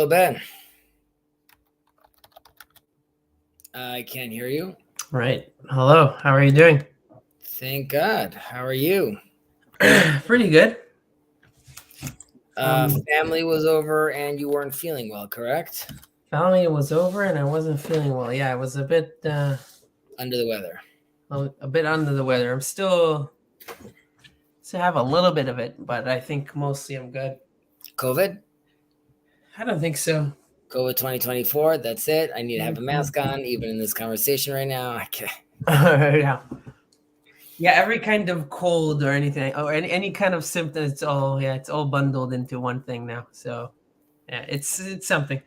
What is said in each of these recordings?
Hello, Ben. I can't hear you. Right. Hello. How are you doing? Thank God. How are you? Pretty good. Family was over and you weren't feeling well, correct? Family was over and I wasn't feeling well. Yeah, I was a bit Under the weather. under the weather. I'm still have a little bit of it, but I think mostly I'm good. COVID? I don't think so. COVID 2024. That's it. I need to have a mask on, even in this conversation right now. I can't. Yeah. Yeah, every kind of cold or anything, or any kind of symptom, it's all bundled into one thing now. So, yeah, it's something.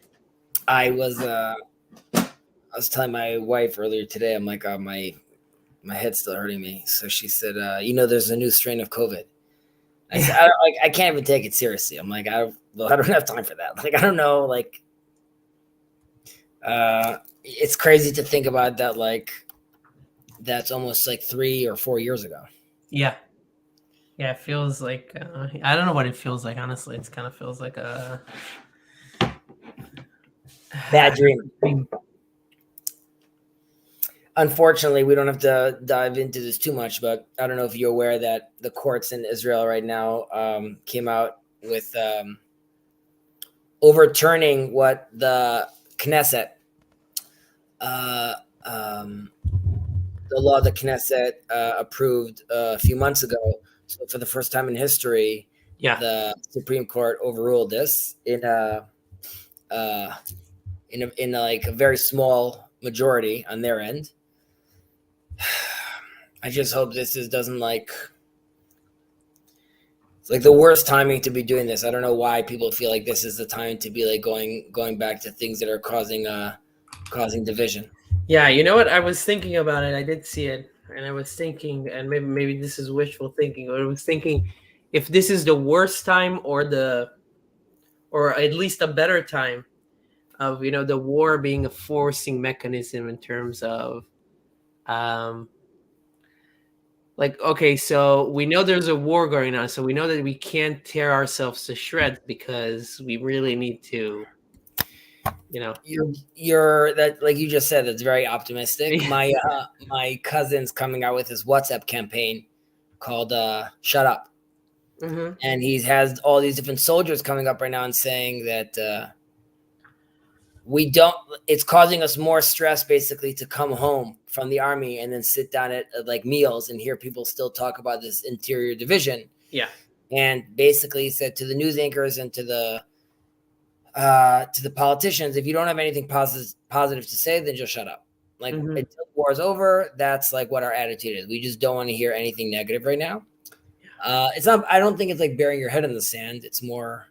I was telling my wife earlier today. I'm like, my head's still hurting me. So she said, there's a new strain of COVID. I said, I can't even take it seriously. I'm like, I don't have time for that. Like, I don't know. Like, it's crazy to think about that. Like, that's almost like 3 or 4 years ago. Yeah. Yeah, it feels like I don't know what it feels like. Honestly, it kind of feels like a bad dream. Unfortunately, we don't have to dive into this too much, but I don't know if you're aware that the courts in Israel right now came out with overturning what the Knesset, the law the Knesset approved a few months ago. So for the first time in history, the Supreme Court overruled this in a like a very small majority on their end. I just hope doesn't like it's like the worst timing to be doing this. I don't know why people feel like this is the time to be like going back to things that are causing division. Yeah, you know what? I was thinking about it. I did see it, and I was thinking, and maybe this is wishful thinking, but I was thinking if this is the worst time or at least a better time of the war being a forcing mechanism in terms of like, okay, so we know there's a war going on, so we know that we can't tear ourselves to shreds because we really need to, You're that, like you just said, that's very optimistic. My cousin's coming out with his WhatsApp campaign called Shut Up. Mm-hmm. And he has all these different soldiers coming up right now and saying that it's causing us more stress basically to come home from the army and then sit down at like meals and hear people still talk about this interior division. Yeah. And basically he said to the news anchors and to the politicians, if you don't have anything positive to say, then just shut up. Like until the war is over, that's like what our attitude is. We just don't want to hear anything negative right now. It's not. I don't think it's like burying your head in the sand. It's more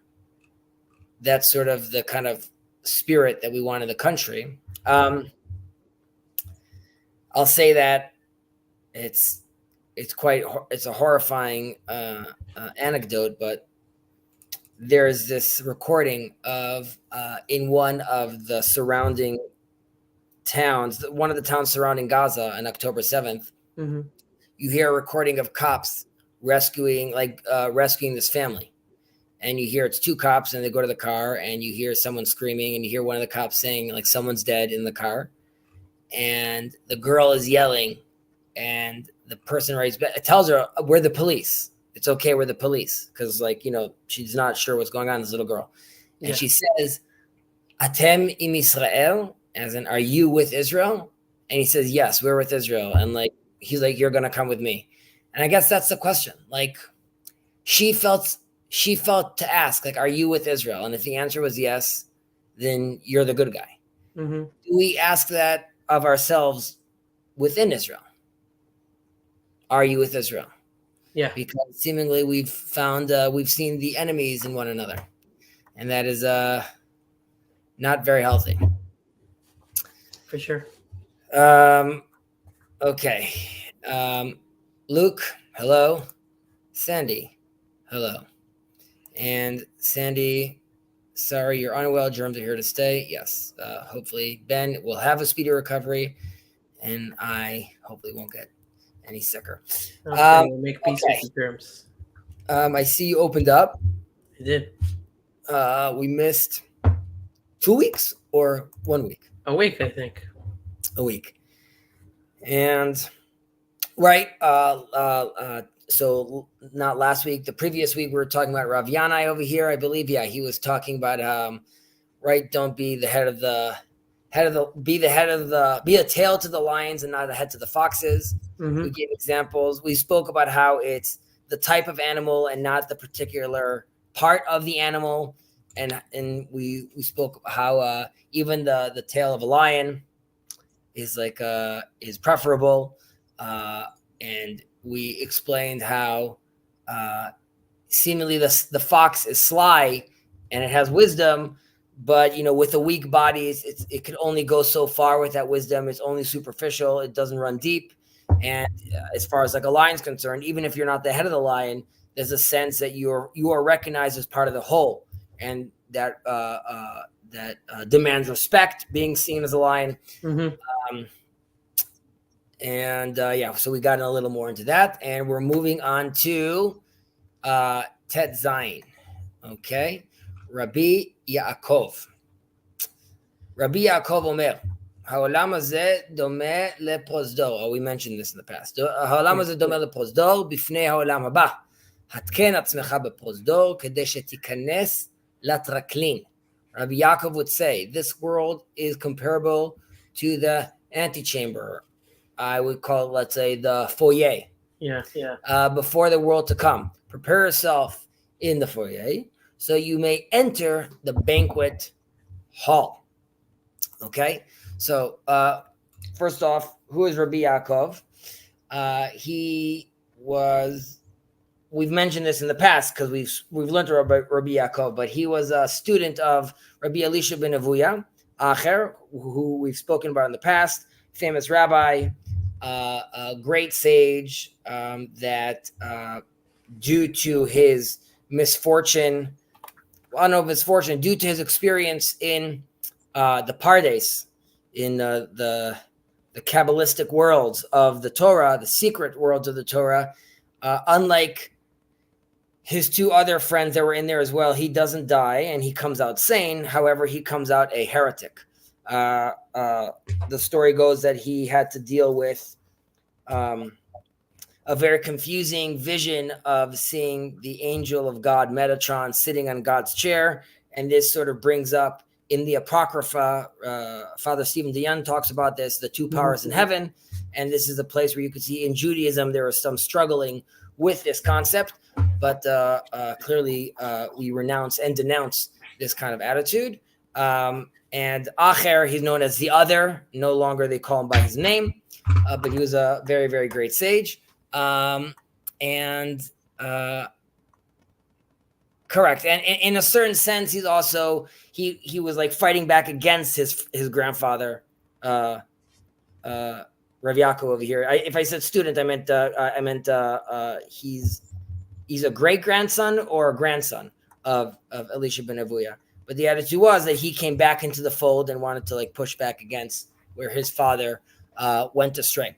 that's sort of the kind of spirit that we want in the country. I'll say that it's a horrifying anecdote, but there's this recording of in one of the surrounding towns, one of the towns surrounding Gaza on October 7th. Mm-hmm. You hear a recording of cops rescuing this family. And you hear it's two cops and they go to the car and you hear someone screaming and you hear one of the cops saying like someone's dead in the car. And the girl is yelling and the person tells her, we're the police. It's okay, we're the police. Because she's not sure what's going on, this little girl. And she says, Atem im Israel, as in, are you with Israel? And he says, yes, we're with Israel. And he's like, you're going to come with me. And I guess that's the question. Like she felt to ask, like, are you with Israel? And if the answer was yes, then you're the good guy. Mm-hmm. Do we ask that of ourselves within Israel? Are you with Israel? Yeah. Because seemingly we've seen the enemies in one another. And that is not very healthy. For sure. Okay. Luke, hello. Sandy, hello. And Sandy, sorry, you're unwell. Germs are here to stay. Yes. Hopefully Ben will have a speedy recovery and I hopefully won't get any sicker. We'll make peace with the germs. I see you opened up. I did. We missed 2 weeks or 1 week? A week, I think. A week. And right, so not last week, the previous week we were talking about Rav Yanai over here, I believe. Yeah, he was talking about right, don't be the head of the be a tail to the lions and not a head to the foxes. Mm-hmm. We gave examples. We spoke about how it's the type of animal and not the particular part of the animal. And we spoke how even the tail of a lion is is preferable. And we explained how seemingly the fox is sly and it has wisdom, but with the weak bodies, it can only go so far with that wisdom. It's only superficial. It doesn't run deep. And as far as like a lion's concerned, even if you're not the head of the lion, there's a sense that you are recognized as part of the whole, and that demands respect, being seen as a lion. Mm-hmm. So we got a little more into that, and we're moving on to Tet Zayin. Okay, Rabbi Yaakov. Rabbi Yaakov Omer, העולם הזה דומה לפרוזדור. We mentioned this in the past. העולם הזה דומה לפרוזדור בפני העולם הבא. התקן עצמך בפרוזדור כדי שתיכנס לטרקלין. Rabbi Yaakov would say, this world is comparable to the antechamber. I would call it, let's say, the foyer. Yeah. Before the world to come. Prepare yourself in the foyer so you may enter the banquet hall. Okay? So, first off, who is Rabbi Yaakov? We've mentioned this in the past because we've learned about Rabbi Yaakov, but he was a student of Rabbi Elisha ben Avuya, Acher, who we've spoken about in the past, famous rabbi, a great sage that due to his misfortune, due to his experience in the Pardes, in the Kabbalistic worlds of the Torah, the secret worlds of the Torah, unlike his two other friends that were in there as well, he doesn't die and he comes out sane. However, he comes out a heretic. The story goes that he had to deal with a very confusing vision of seeing the angel of God, Metatron, sitting on God's chair. And this sort of brings up in the Apocrypha, Father Stephen DeYoung talks about this, the two powers in heaven. And this is a place where you could see in Judaism, there was some struggling with this concept, but clearly we renounce and denounce this kind of attitude. And Acher, he's known as the other. No longer they call him by his name, but he was a very, very great sage. Correct. And in a certain sense, he's also, he was like fighting back against his grandfather, Rav Yaakov over here. If I said student, I meant he's a great grandson or a grandson of Elisha ben Avuya. But the attitude was that he came back into the fold and wanted to like push back against where his father went astray.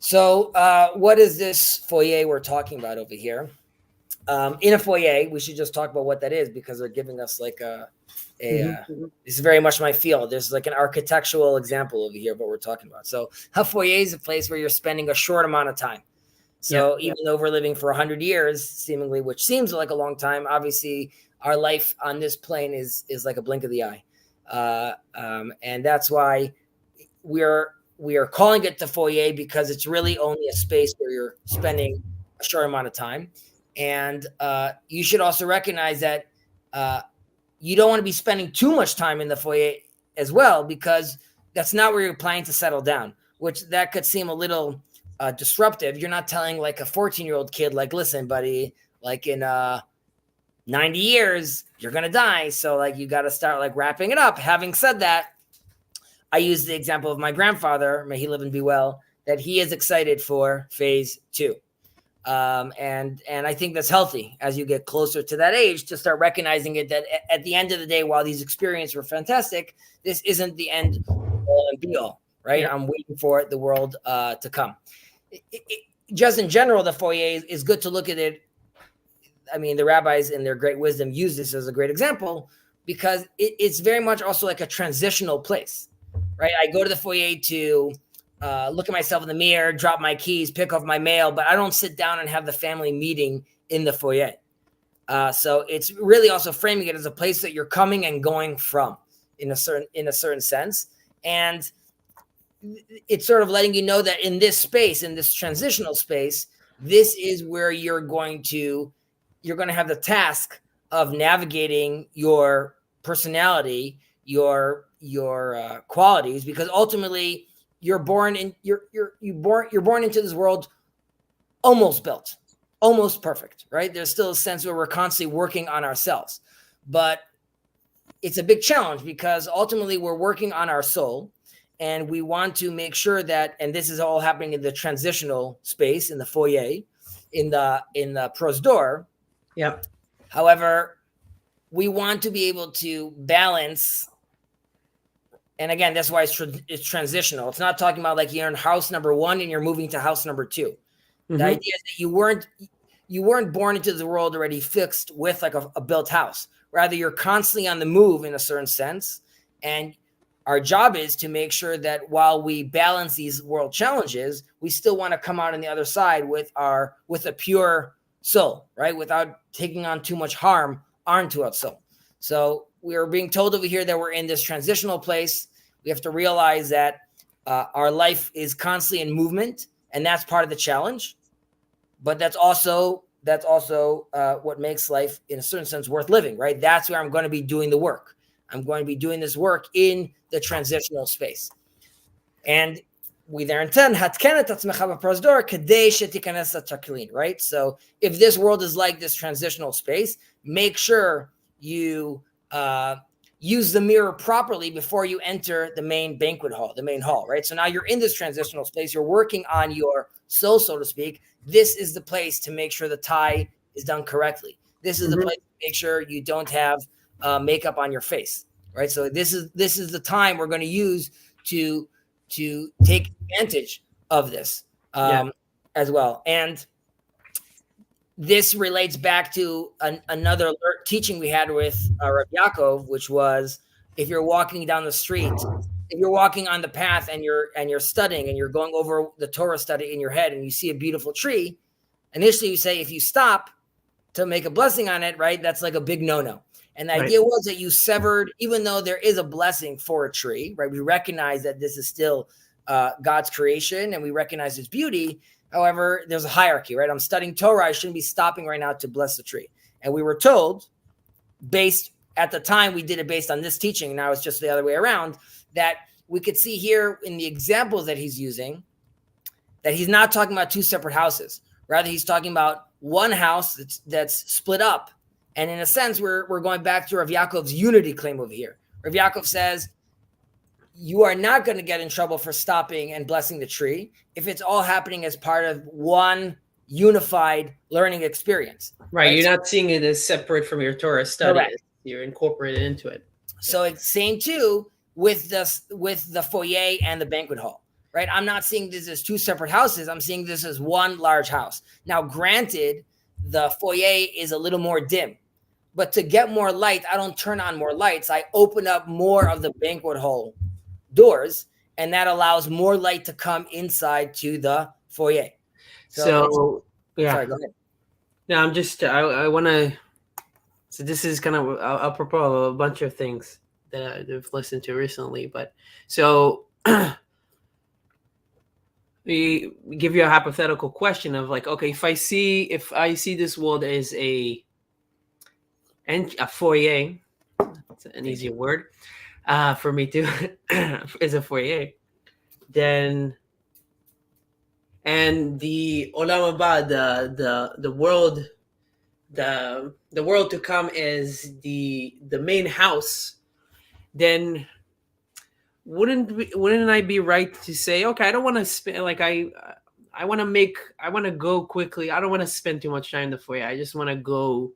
So what is this foyer we're talking about over here? In a foyer, we should just talk about what that is because they're giving us like this is very much my field. There's like an architectural example over here of what we're talking about. So a foyer is a place where you're spending a short amount of time. So even though we're living for 100 years, seemingly, which seems like a long time, obviously our life on this plane is like a blink of the eye. And that's why we are calling it the foyer because it's really only a space where you're spending a short amount of time. And you should also recognize that you don't want to be spending too much time in the foyer as well, because that's not where you're planning to settle down, which that could seem a little disruptive. You're not telling like a 14-year-old kid, like, listen, buddy, like in 90 years, you're going to die. So like, you got to start like wrapping it up. Having said that, I use the example of my grandfather, may he live and be well, that he is excited for phase 2. And I think that's healthy as you get closer to that age to start recognizing it, that at the end of the day, while these experiences were fantastic, this isn't the end all and be all, right? Yeah. I'm waiting for the world to come. Just in general, the foyer is good to look at it. I mean, the rabbis in their great wisdom use this as a great example, because it's very much also like a transitional place, right? I go to the foyer to look at myself in the mirror, drop my keys, pick up my mail, but I don't sit down and have the family meeting in the foyer. So it's really also framing it as a place that you're coming and going from in a certain sense. And it's sort of letting you know that in this space, in this transitional space, this is where you're going to have the task of navigating your personality, your qualities, because ultimately you're born into this world almost built, almost perfect, right? There's still a sense where we're constantly working on ourselves, but it's a big challenge because ultimately we're working on our soul, and we want to make sure that, and this is all happening in the transitional space, in the foyer, in the prosdor. Yeah. However, we want to be able to balance. And again, that's why it's transitional. It's not talking about like you're in house number 1 and you're moving to house number 2. Mm-hmm. The idea is that you weren't born into the world already fixed with like a built house. Rather, you're constantly on the move in a certain sense. And our job is to make sure that while we balance these world challenges, we still want to come out on the other side with a pure soul, right? Without taking on too much harm onto our soul. So we are being told over here that we're in this transitional place. We have to realize that our life is constantly in movement, and that's part of the challenge. But that's also what makes life, in a certain sense, worth living, right? That's where I'm going to be doing the work. I'm going to be doing this work in the transitional space. And we there intend, right? So if this world is like this transitional space, make sure you use the mirror properly before you enter the main banquet hall, the main hall, right? So now you're in this transitional space. You're working on your soul, so to speak. This is the place to make sure the tie is done correctly. This is the place to make sure you don't have makeup on your face, right? So this is the time we're going to use to take advantage of this as well. And this relates back to another teaching we had with Rabbi Yaakov, which was, if you're walking down the street, if you're walking on the path and you're studying and you're going over the Torah study in your head and you see a beautiful tree, initially you say, if you stop to make a blessing on it, right, that's like a big no-no. And the idea was that you severed, even though there is a blessing for a tree, right? We recognize that this is still God's creation and we recognize its beauty. However, there's a hierarchy, right? I'm studying Torah. I shouldn't be stopping right now to bless the tree. And we were told, at the time, we did it based on this teaching. Now it's just the other way around, that we could see here in the examples that he's using, that he's not talking about 2 separate houses. Rather, he's talking about one house that's split up. And in a sense, we're going back to Rav Yaakov's unity claim over here. Rav Yaakov says, you are not going to get in trouble for stopping and blessing the tree if it's all happening as part of one unified learning experience. Right. You're not seeing it as separate from your Torah study. Correct. You're incorporated into it. So it's same too with the foyer and the banquet hall, right? I'm not seeing this as 2 separate houses. I'm seeing this as one large house. Now, granted, the foyer is a little more dim, but to get more light, I don't turn on more lights. I open up more of the banquet hall doors, and that allows more light to come inside to the foyer. So yeah. Sorry, go ahead. No, I'm just, I want to, so this is kind of apropos of a bunch of things that I've listened to recently, but so we give you a hypothetical question of like, okay, if I see this world as a foyer, that's an easier word for me to, is a foyer, then, and the olam haba, the world, the world to come is the main house, then wouldn't I be right to say, okay, I don't want to spend, like I want to go quickly. I don't want to spend too much time in the foyer. I just want to go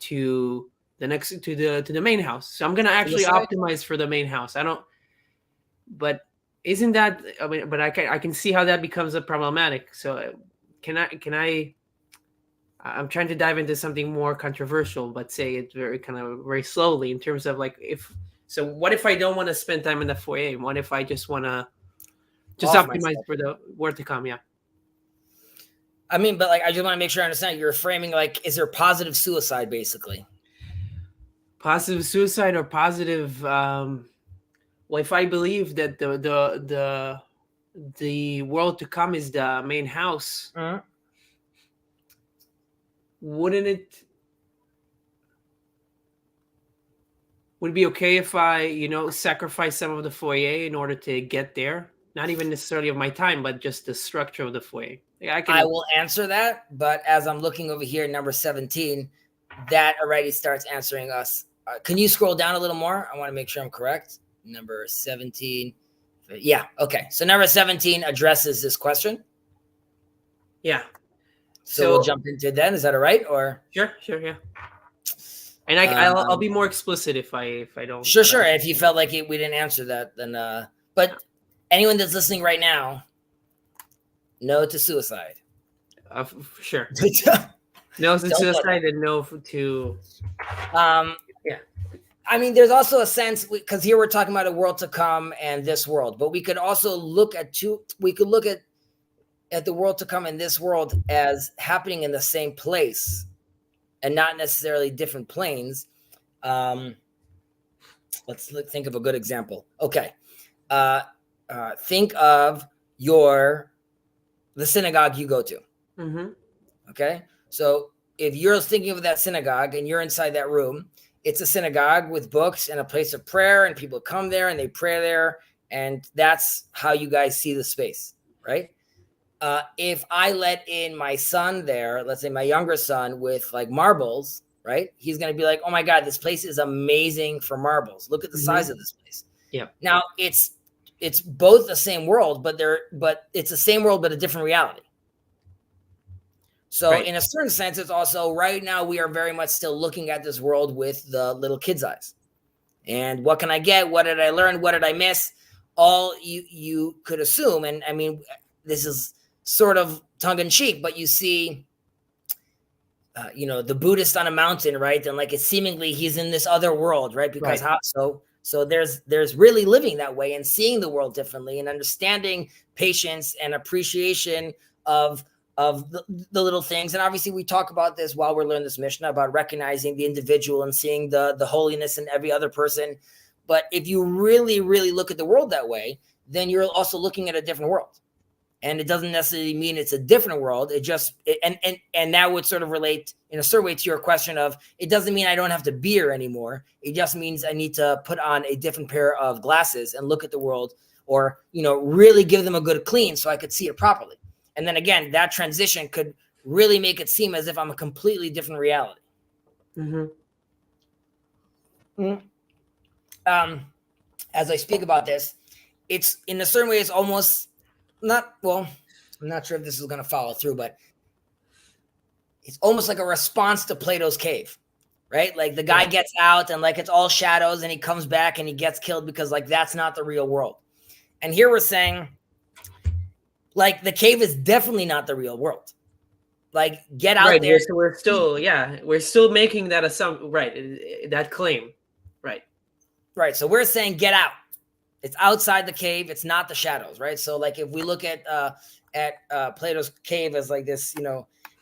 to the main house. So I'm going to actually optimize for the main house. But isn't that, I mean, but I can see how that becomes a problematic. So can I I'm trying to dive into something more controversial, but say it very slowly in terms of like what if I don't want to spend time in the foyer? What if I just want to just Off optimize myself. for the world to come? Yeah. I mean, but like, I just want to make sure I understand. You're framing like, is there positive suicide, basically? Positive suicide or positive? Well, if I believe that the world to come is the main house, wouldn't it? Would it be okay if I, sacrifice some of the foyer in order to get there? Not even necessarily of my time, but just the structure of the foyer. I will answer that, but as I'm looking over here, number 17, that already starts answering us. Can you scroll down a little more? I want to make sure I'm correct. Number 17. Yeah, okay. So number 17 addresses this question. Yeah. So we'll jump into it then. Is that all right? Or sure, yeah. And I'll be more explicit if I don't. Sure. If you felt like we didn't answer that, then but anyone that's listening right now, no to suicide. Sure. No to suicide and no to. Yeah. I mean, there's also a sense because here we're talking about a world to come and this world, but we could also look at We could look at the world to come and this world as happening in the same place, and not necessarily different planes. Let's think of a good example. Okay. Think of the synagogue you go to. Mm-hmm. Okay. So if you're thinking of that synagogue and you're inside that room, it's a synagogue with books and a place of prayer, and people come there and they pray there. And that's how you guys see the space, right? If I let in my son there, let's say my younger son, with like marbles, right? He's going to be like, oh my God, this place is amazing for marbles. Look at the size of this place. Yeah. Now it's both the same world, but it's the same world, but a different reality. So in a certain sense, it's also right now we are very much still looking at this world with the little kid's eyes. And what can I get? What did I learn? What did I miss? All you could assume. And I mean, this is sort of tongue in cheek, but you see, the Buddhist on a mountain, right? And like it's seemingly he's in this other world, right? Because so there's really living that way and seeing the world differently and understanding patience and appreciation of the little things. And obviously we talk about this while we're learning this Mishnah about recognizing the individual and seeing the holiness in every other person. But if you really, really look at the world that way, then you're also looking at a different world. And it doesn't necessarily mean it's a different world. And that would sort of relate in a certain way to your question of, it doesn't mean I don't have to be here anymore. It just means I need to put on a different pair of glasses and look at the world, or, really give them a good clean so I could see it properly. And then again, that transition could really make it seem as if I'm a completely different reality. Mm-hmm. As I speak about this, it's in a certain way, it's almost I'm not sure if this is going to follow through, but it's almost like a response to Plato's cave, right? Like the guy gets out and like it's all shadows and he comes back and he gets killed because like that's not the real world. And here we're saying like the cave is definitely not the real world. Like get out there. So we're still making that assumption, right? That claim, right? Right. So we're saying get out. It's outside the cave. It's not the shadows, right? So like if we look at Plato's cave as like this,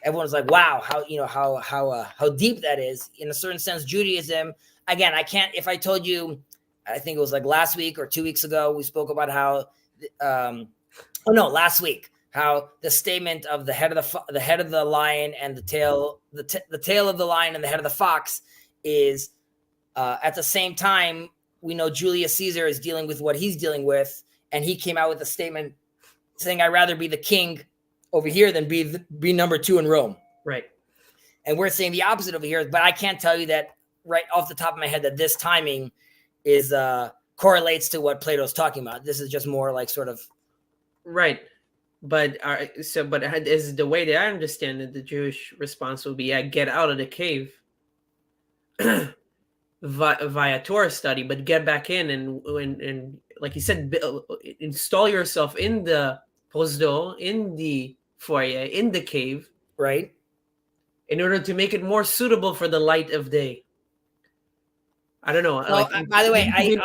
everyone's like, wow, how deep that is. In a certain sense, Judaism, again, I can't, if I told you, I think it was like last week or 2 weeks ago, we spoke about how, last week, how the statement of the head of the lion and the tail of the lion and the head of the fox is at the same time. We know Julius Caesar is dealing with what he's dealing with, and he came out with a statement saying, "I'd rather be the king over here than be number 2 in Rome." Right. And we're saying the opposite over here, but I can't tell you that right off the top of my head that this timing is correlates to what Plato's talking about. This is just more like sort of right. But is the way that I understand it, the Jewish response will be, get out of the cave. Via Torah study, but get back in and like you said, install yourself in the posdo, in the foyer, in the cave, right? in order to make it more suitable for the light of day. I don't know. Well, by the way, I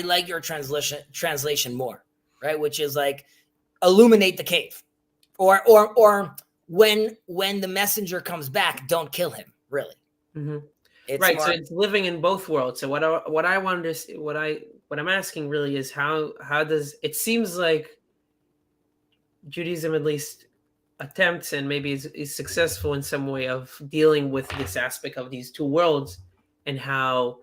like your translation more, right? Which is like illuminate the cave, or when the messenger comes back, don't kill him. Really, right. So it's living in both worlds. So what I'm asking really is how does it seems like Judaism at least attempts and maybe is successful in some way of dealing with this aspect of these two worlds, and how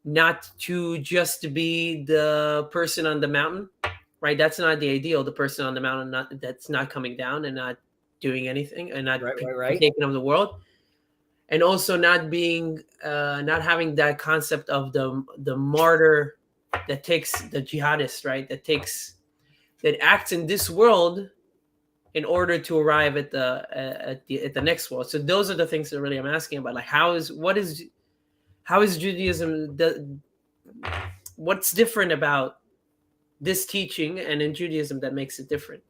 not to just be the person on the mountain, right? That's not the ideal. The person on the mountain that's not coming down and not doing anything and not taking of the world, and also not being not having that concept of the martyr that takes the jihadist, right? That acts in this world in order to arrive at the next world. So those are the things that really I'm asking about. Like how is Judaism? What's different about this teaching and in Judaism that makes it different?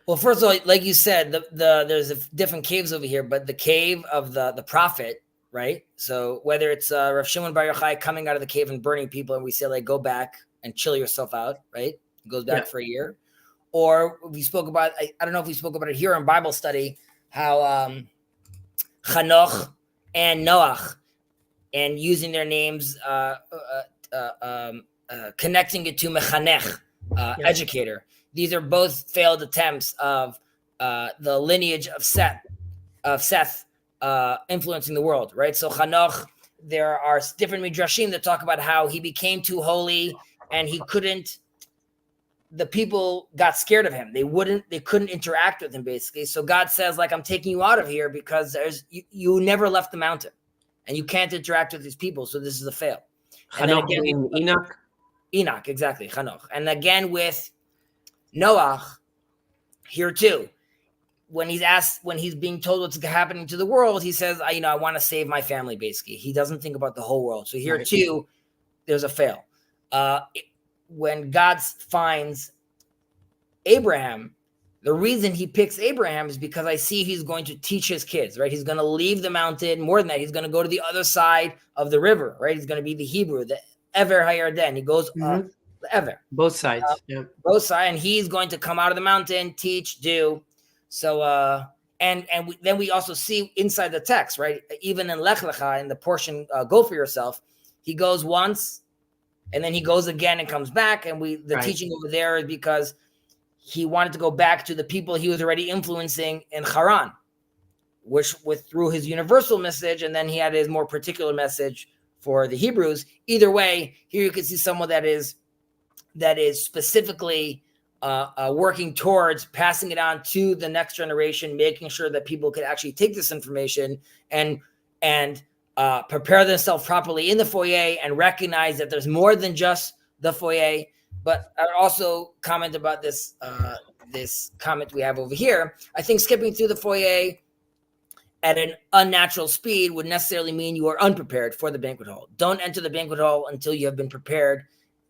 Well, first of all, like you said, there's different caves over here, but the cave of the prophet, right? So whether it's Rav Shimon Bar Yochai coming out of the cave and burning people, and we say like go back and chill yourself out, right? It goes back for a year. Or we spoke about, I don't know if we spoke about it here in Bible study, how Chanoch and Noach, and using their names, connecting it to Mechanech, educator. These are both failed attempts of the lineage of Seth influencing the world, right? So Chanoch, there are different midrashim that talk about how he became too holy and he couldn't. The people got scared of him. They couldn't interact with him basically. So God says, like, I'm taking you out of here because you never left the mountain and you can't interact with these people. So this is a fail. Chanoch and Enoch. Enoch, exactly. Chanoch. And again with Noach here too, when he's being told what's happening to the world, he says, I want to save my family. Basically, he doesn't think about the whole world. So here too, there's a fail. When God finds Abraham, the reason he picks Abraham is because I see he's going to teach his kids, right? He's going to leave the mountain. More than that, he's going to go to the other side of the river, right? He's going to be the Hebrew, the Ever Hayarden. He goes the Ever. Both sides. Both sides. And he's going to come out of the mountain, teach, do. So, then we also see inside the text, right? Even in Lech Lecha, in the portion, go for yourself, he goes once, and then he goes again and comes back. And the teaching over there is because he wanted to go back to the people he was already influencing in Haran, through his universal message. And then he had his more particular message for the Hebrews. Either way, here you can see someone that is specifically working towards passing it on to the next generation, making sure that people could actually take this information and prepare themselves properly in the foyer and recognize that there's more than just the foyer. But I would also comment about this comment we have over here. I think skipping through the foyer at an unnatural speed would necessarily mean you are unprepared for the banquet hall. Don't enter the banquet hall until you have been prepared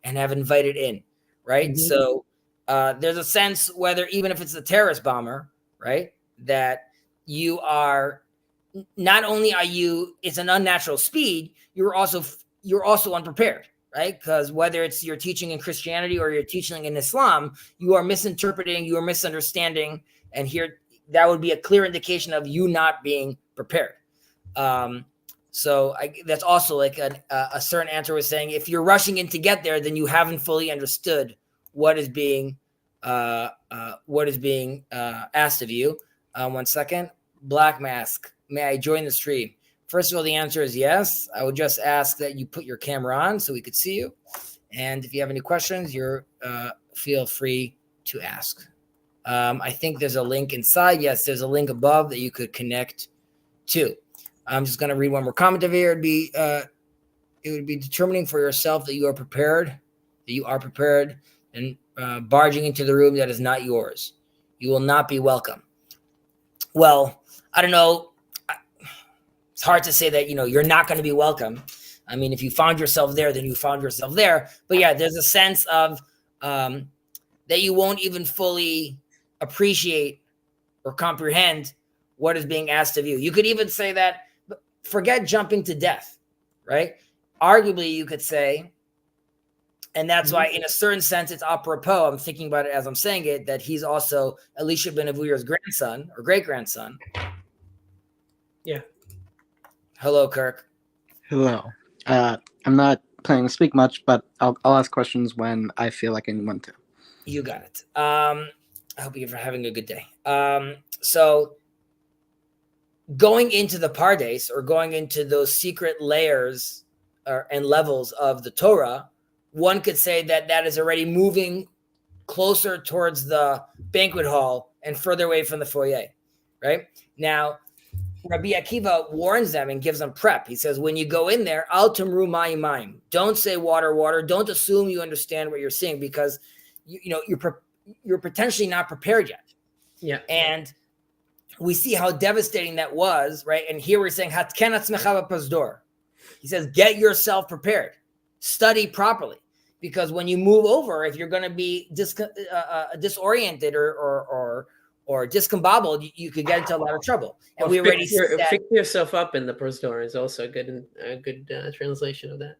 and have invited in, right? Mm-hmm. So there's a sense, whether even if it's a terrorist bomber, right, that you are not only it's an unnatural speed, you're also unprepared, right? Because whether it's you're teaching in Christianity or you're teaching in Islam, you are misinterpreting, you are misunderstanding, and here that would be a clear indication of you not being prepared. So that's also like a certain answer was saying, if you're rushing in to get there, then you haven't fully understood what is being asked of you. 1 second. Black Mask, may I join the stream? First of all, the answer is yes. I would just ask that you put your camera on so we could see you. And if you have any questions, feel free to ask. I think there's a link inside. Yes, there's a link above that you could connect to. I'm just going to read one more comment over here. It would be determining for yourself that you are prepared, and barging into the room that is not yours. You will not be welcome. Well, I don't know. It's hard to say that, you're not going to be welcome. I mean, if you found yourself there, then you found yourself there. But yeah, there's a sense of that you won't even fully appreciate or comprehend what is being asked of you. You could even say that, forget jumping to death, right? Arguably, you could say, and that's why, in a certain sense, it's apropos. I'm thinking about it as I'm saying it, that he's also Elisha ben Avuyar's grandson or great-grandson. Yeah. Hello, Kirk. Hello. I'm not planning to speak much, but I'll ask questions when I feel like I want to. You got it. I hope you're having a good day. So going into the Pardes, or going into those secret layers and levels of the Torah, one could say that that is already moving closer towards the banquet hall and further away from the foyer, right? Now, Rabbi Akiva warns them and gives them prep. He says, when you go in there, al tamru mayim. Don't say water, water. Don't assume you understand what you're seeing, because you're potentially not prepared yet. Yeah. And we see how devastating that was, right? And here we're saying, hatken atzmecha b'pazdor. He says, get yourself prepared. Study properly. Because when you move over, if you're going to be disoriented or discombobbled, you could get into a lot of trouble. And we already fix yourself up in the prosdor is also a good translation of that.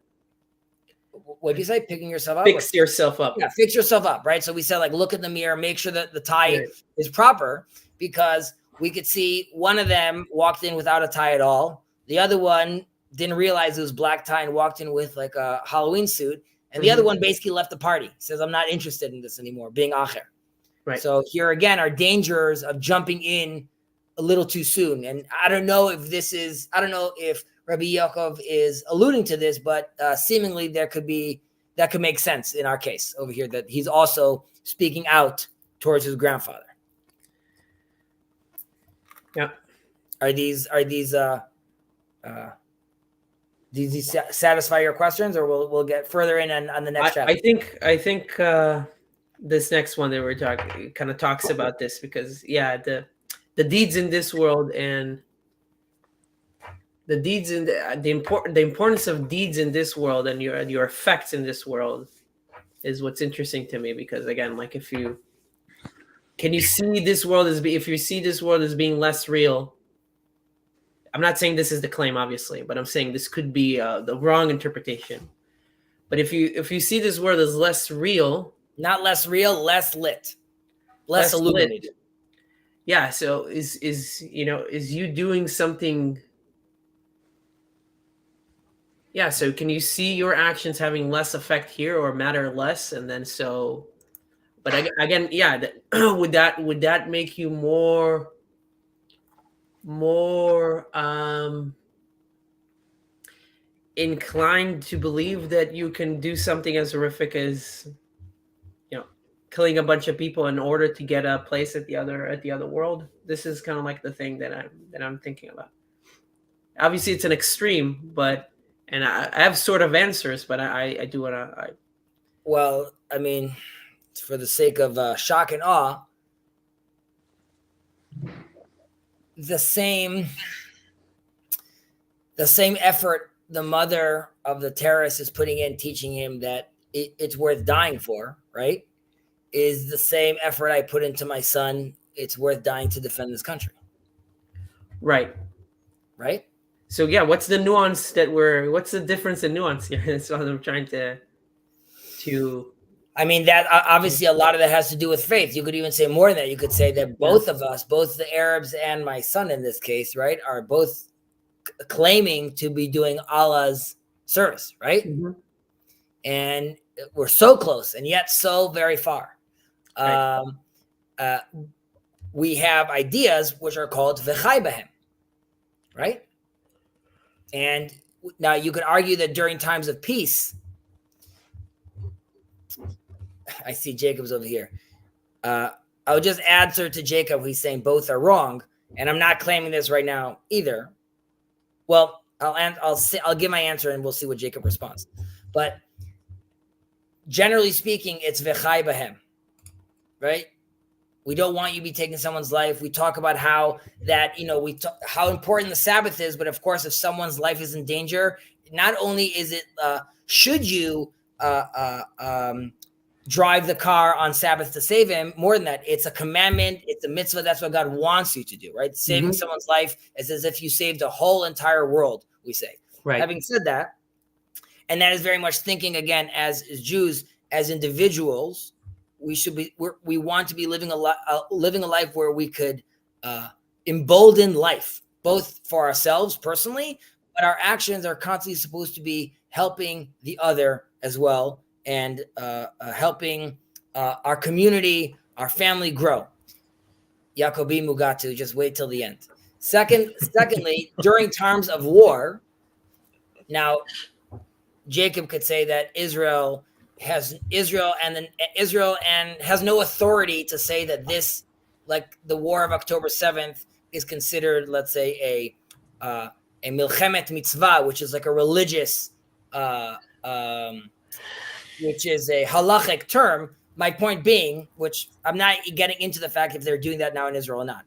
What did you say? Picking yourself up? Fix yourself up. Yeah, fix yourself up, right? So we said, like, look in the mirror, make sure that the tie is proper, because we could see one of them walked in without a tie at all. The other one didn't realize it was black tie and walked in with like a Halloween suit. And the other one basically left the party. Says, I'm not interested in this anymore, being acher. Right. So here again are dangers of jumping in a little too soon. And I don't know if Rabbi Yaakov is alluding to this, but seemingly that could make sense in our case over here, that he's also speaking out towards his grandfather. Yeah. Are these satisfy your questions, or we'll get further in on the next chapter? I think this next one that we're talking kind of talks about this, because the deeds in this world and the deeds in the importance of deeds in this world and your effects in this world is what's interesting to me, because again, like if you see this world as being less real. I'm not saying this is the claim, obviously, but I'm saying this could be the wrong interpretation. But if you see this world as less real, not less real, less lit, less illuminated. Lit. Yeah. So is you doing something? Yeah. So can you see your actions having less effect here, or matter less? And then so, but again, would that make you more inclined to believe that you can do something as horrific as killing a bunch of people in order to get a place at the other world? This is kind of like the thing that I'm thinking about. Obviously it's an extreme, but I have sort of answers, but I do want to well, I mean, for the sake of shock and awe, the same effort the mother of the terrorist is putting in, teaching him that it's worth dying for, right, is the same effort I put into my son. It's worth dying to defend this country. Right. So what's the nuance what's the difference in nuance here? That's what I'm trying to I mean, that obviously a lot of that has to do with faith. You could even say more than that. You could say that both of us, both the Arabs and my son in this case, right, are both claiming to be doing Allah's service, right? Mm-hmm. And we're so close and yet so very far. Right. We have ideas which are called v'chai b'hem, right? And now you could argue that during times of peace, I see Jacob's over here. I'll just answer to Jacob. He's saying both are wrong, and I'm not claiming this right now either. Well, I'll give my answer, and we'll see what Jacob responds. But generally speaking, it's v'chai b'hem, right? We don't want you to be taking someone's life. We talk about how that how important the Sabbath is, but of course, if someone's life is in danger, not only is it should you drive the car on Sabbath to save him. More than that, it's a commandment. It's a mitzvah. That's what God wants you to do, right? Saving someone's life is as if you saved a whole entire world, we say. Right. Having said that, and that is very much thinking again as Jews, as individuals, we want to be living a life where we could embolden life, both for ourselves personally, but our actions are constantly supposed to be helping the other as well, and helping our community, our family grow. Yakobi Mugatu, just wait till the end. Secondly, during times of war, now Jacob could say that Israel has no authority to say that this, like the War of October 7th, is considered, let's say, a milchemet mitzvah, which is like a religious, which is a halachic term. My point being, which I'm not getting into the fact if they're doing that now in Israel or not,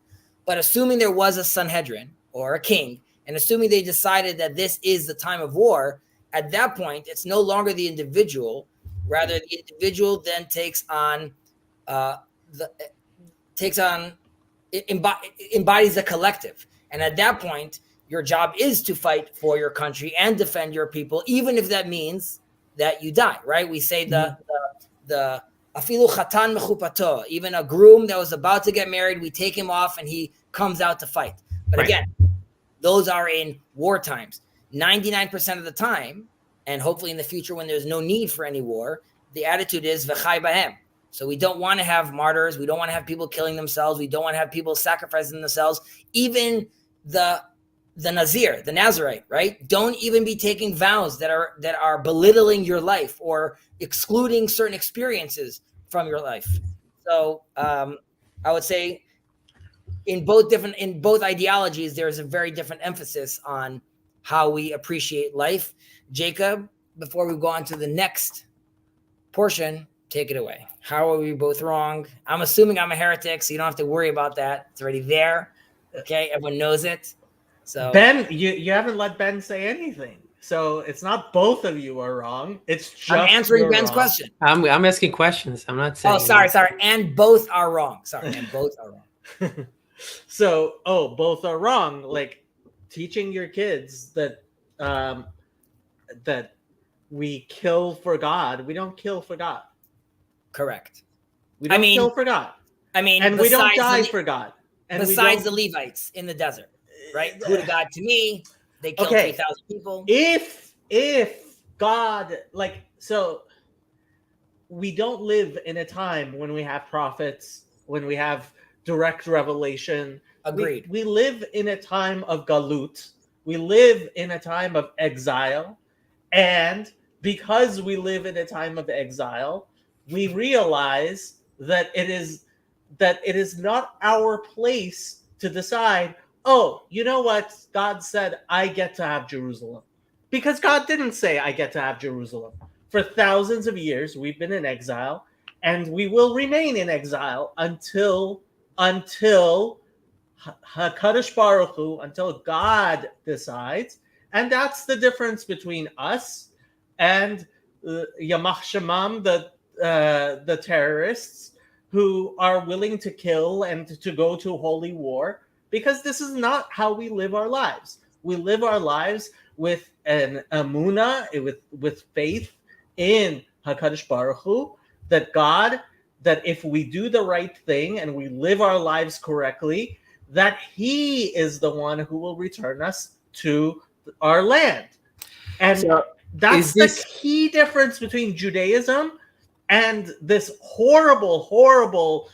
but assuming there was a Sanhedrin or a king, and assuming they decided that this is the time of war, at that point, it's no longer the individual. Rather, the individual then embodies the collective. And at that point, your job is to fight for your country and defend your people, even if that means that you die, right? We say the afilu chatan mechupato, even a groom that was about to get married, we take him off and he comes out to fight. But again, those are in war times. 99% of the time, and hopefully in the future when there's no need for any war, the attitude is v'chai bahem. So we don't want to have martyrs. We don't want to have people killing themselves. We don't want to have people sacrificing themselves. Even the Nazir, the Nazarite, right? Don't even be taking vows that are belittling your life or excluding certain experiences from your life. So I would say in both ideologies, there is a very different emphasis on how we appreciate life. Jacob, before we go on to the next portion, take it away. How are we both wrong? I'm assuming I'm a heretic, so you don't have to worry about that. It's already there. Okay, everyone knows it. So Ben, you haven't let Ben say anything. So it's not both of you are wrong. It's just I'm answering Ben's question. I'm asking questions. I'm not saying. Oh, sorry. And both are wrong. Sorry, and both are wrong. So, both are wrong. Like teaching your kids that that we kill for God. We don't kill for God. Correct. We don't kill for God. I mean, and we don't die for God. And besides the Levites in the desert, right? Who to God to me? They killed 3,000 people. If God, so we don't live in a time when we have prophets, when we have direct revelation. Agreed. We live in a time of galut. We live in a time of exile. And because we live in a time of exile, we realize that it is not our place to decide, oh, you know what? God said, I get to have Jerusalem. Because God didn't say, I get to have Jerusalem. For thousands of years, we've been in exile, and we will remain in exile until HaKadosh Baruch Hu, until God decides. And that's the difference between us and Yamach Shemam, the terrorists who are willing to kill and to go to holy war, because this is not how we live our lives. We live our lives with an emunah, with faith in HaKadosh Baruch Hu, that if we do the right thing and we live our lives correctly, that He is the one who will return us to our land. And so that's the key difference between Judaism and this horrible, horrible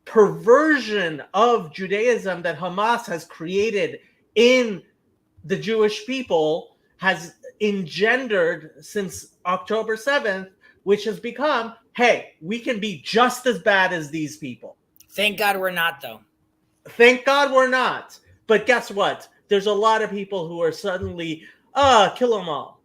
perversion of Judaism that Hamas has created in the Jewish people, has engendered since October 7th, which has become, hey, we can be just as bad as these people. Thank God we're not, though. Thank God we're not. But guess what? There's a lot of people who are suddenly, kill them all.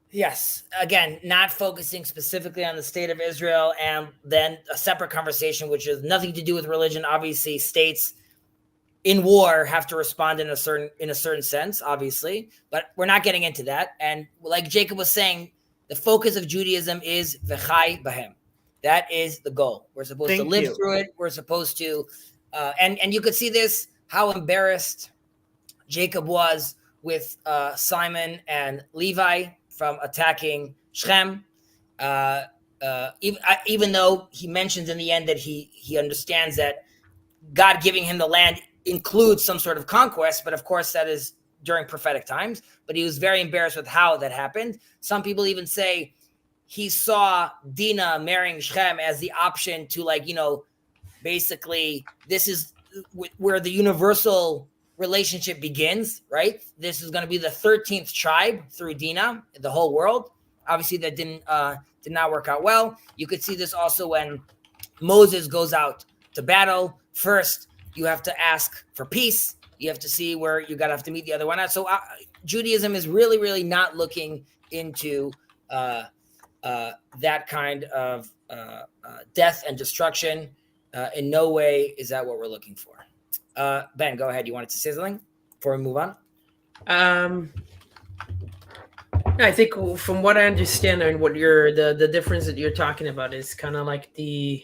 Yes. Again, not focusing specifically on the state of Israel, and then a separate conversation, which has nothing to do with religion. Obviously, states in war have to respond in a certain sense, obviously, but we're not getting into that. And like Jacob was saying, the focus of Judaism is v'chai b'hem. That is the goal. We're supposed to live through it. We're supposed to, and you could see this, how embarrassed Jacob was with Simon and Levi from attacking Shechem. Even though he mentions in the end that he understands that God giving him the land includes some sort of conquest, but of course that is during prophetic times. But he was very embarrassed with how that happened. Some people even say he saw Dinah marrying Shechem as the option to, like, basically this is where the universal relationship begins, right? This is going to be the 13th tribe through Dinah, the whole world. Obviously that did not work out well. You could see this also when Moses goes out to battle. First, you have to ask for peace. You have to see where you have to meet the other one out. So Judaism is really, really not looking into that kind of death and destruction. In no way is that what we're looking for. Ben, go ahead. You wanted to say something before we move on? I think from what I understand and what the difference that you're talking about is kind of like the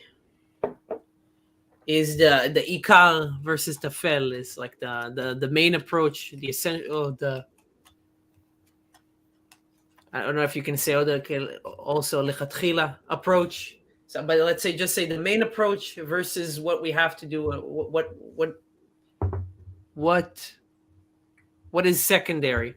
ikar versus the fel is like the main approach, the essential, I don't know if you can say also lechatchila approach. So, but let's say the main approach versus what we have to do. What is secondary,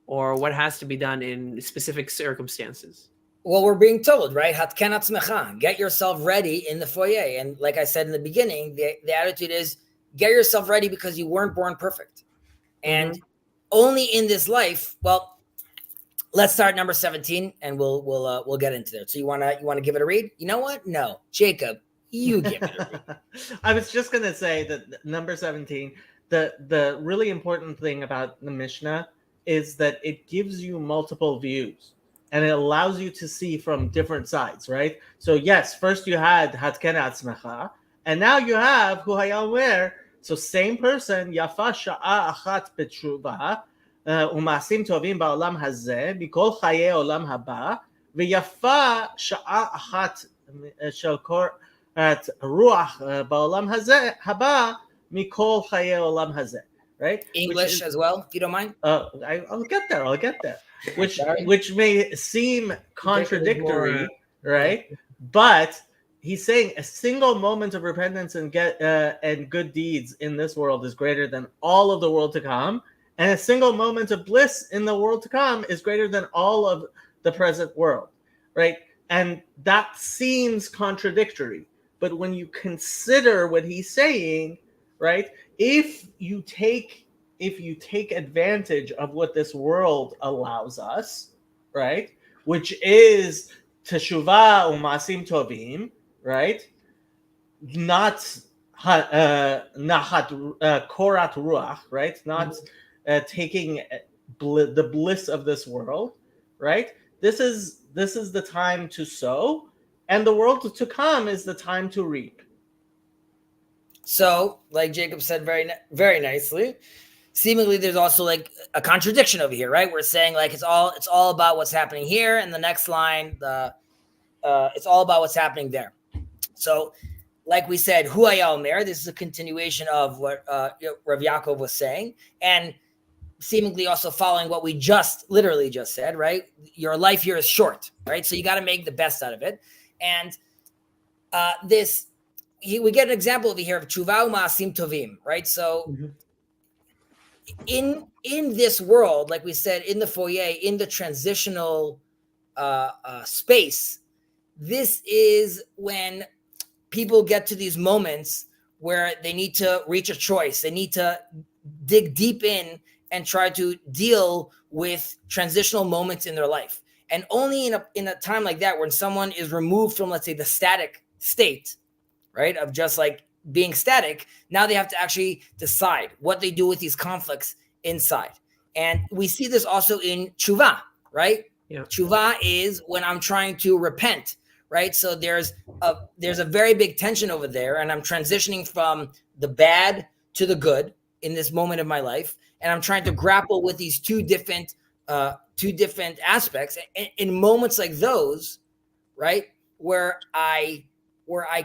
or what has to be done in specific circumstances? Well, we're being told, right? Hatken atzmecha, get yourself ready in the foyer. And like I said in the beginning, the attitude is get yourself ready because you weren't born perfect. And only in this life, well, let's start number 17 and we'll get into it. So you wanna give it a read? You know what? No. Jacob, you give it a read. I was just gonna say that number 17, the really important thing about the Mishnah is that it gives you multiple views. And it allows you to see from different sides, right? So yes, first you had Hatken Atzmecha, and now you have Hu Haya Omer. So same person, Yafa Sha'a Achat B'Tshuva, U'Ma'asim Tovim Ba'olam Hazeh, Mikol Chaye Olam Haba, V'Yafa Sha'a Achat Shel Korat Ruach Ba'olam Hazeh Haba, Mikol Chaye Olam Hazeh. Right? English as well, if you don't mind. I'll get there. Which may seem contradictory, right? But he's saying a single moment of repentance and good deeds in this world is greater than all of the world to come, and a single moment of bliss in the world to come is greater than all of the present world, right? And that seems contradictory, but when you consider what he's saying, right? If you take advantage of what this world allows us, right, which is teshuvah u'masim tovim, right, not korat ruach, right, not taking the bliss of this world, right. This is the time to sow, and the world to come is the time to reap. So, like Jacob said very, very nicely, seemingly there's also like a contradiction over here, right? We're saying like it's all about what's happening here, and the next line, it's all about what's happening there. So, like we said, Hu Haya Omer, this is a continuation of what Rav Yaakov was saying, and seemingly also following what we literally just said, right? Your life here is short, right? So you got to make the best out of it, and we get an example over here of tshuva u'ma'asim tovim, right? So in this world, like we said, in the foyer, in the transitional space, this is when people get to these moments where they need to reach a choice. They need to dig deep in and try to deal with transitional moments in their life. And only in a time like that, when someone is removed from, let's say, the static state, right, of just like being static, now they have to actually decide what they do with these conflicts inside. And we see this also in tshuva, right? Yeah. Tshuva is when I'm trying to repent, right? So there's a very big tension over there, and I'm transitioning from the bad to the good in this moment of my life, and I'm trying to grapple with these two different aspects. In moments like those, right, where I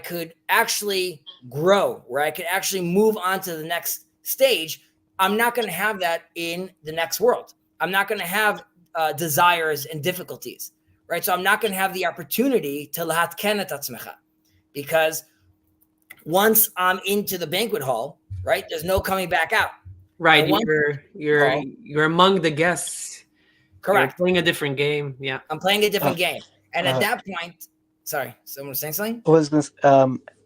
could actually grow, where I could actually move on to the next stage, I'm not going to have that in the next world. I'm not going to have desires and difficulties, right? So I'm not going to have the opportunity to lahatken et atzmecha, because once I'm into the banquet hall, right, there's no coming back out. Right, you're among the guests. Correct. You're playing a different game. Yeah, I'm playing a different game, and at that point, sorry, someone was saying something.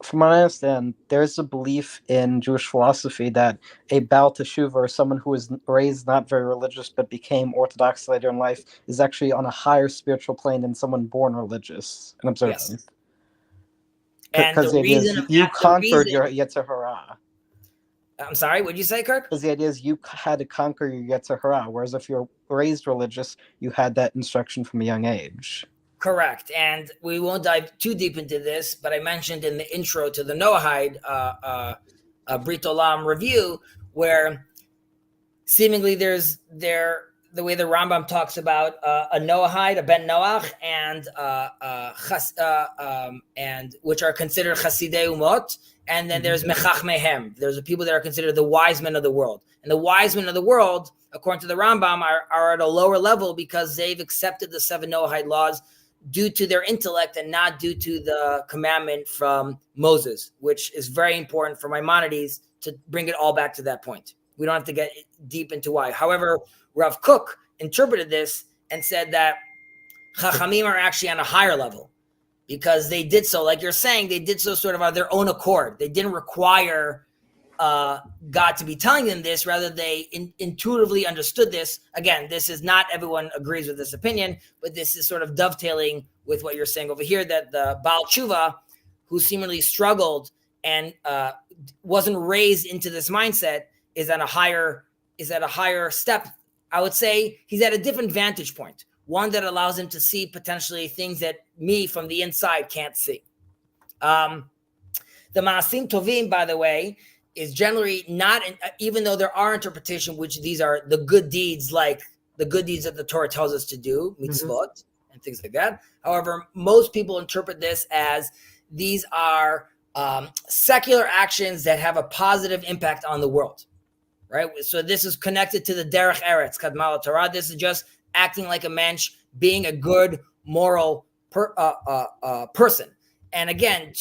From what I understand, there's a belief in Jewish philosophy that a Baal Teshuva, or someone who was raised not very religious but became Orthodox later in life, is actually on a higher spiritual plane than someone born religious and observant. Yes. And because the idea is you conquered your Yetzer Hara. I'm sorry, what did you say, Kirk? Because the idea is you had to conquer your Yetzer Hara, whereas if you're raised religious, you had that instruction from a young age. Correct. And we won't dive too deep into this, but I mentioned in the intro to the Noahide Brit Olam review, where seemingly there's the way the Rambam talks about a Noahide, a Ben Noach, and which are considered Chasidei Umot, and then there's Mechach Mehem. There's the people that are considered the wise men of the world. And the wise men of the world, according to the Rambam, are at a lower level because they've accepted the 7 Noahide laws due to their intellect and not due to the commandment from Moses, which is very important for Maimonides to bring it all back to that point. We don't have to get deep into why. However, Rav Kook interpreted this and said that Chachamim are actually on a higher level because they did so, like you're saying, they did so sort of on their own accord. They didn't require God to be telling them this. Rather, they intuitively understood this. Again, this is not everyone agrees with this opinion, but this is sort of dovetailing with what you're saying over here, that the Baal Tshuva, who seemingly struggled and wasn't raised into this mindset, is at a higher step. I would say he's at a different vantage point, one that allows him to see potentially things that me from the inside can't see. The Maasim Tovim, by the way, is generally not, even though there are interpretations, which these are the good deeds, like the good deeds that the Torah tells us to do, mitzvot, and things like that. However, most people interpret this as these are secular actions that have a positive impact on the world. Right, so this is connected to the derech eretz kadmal Torah. This is just acting like a mensch, being a good moral person. And again,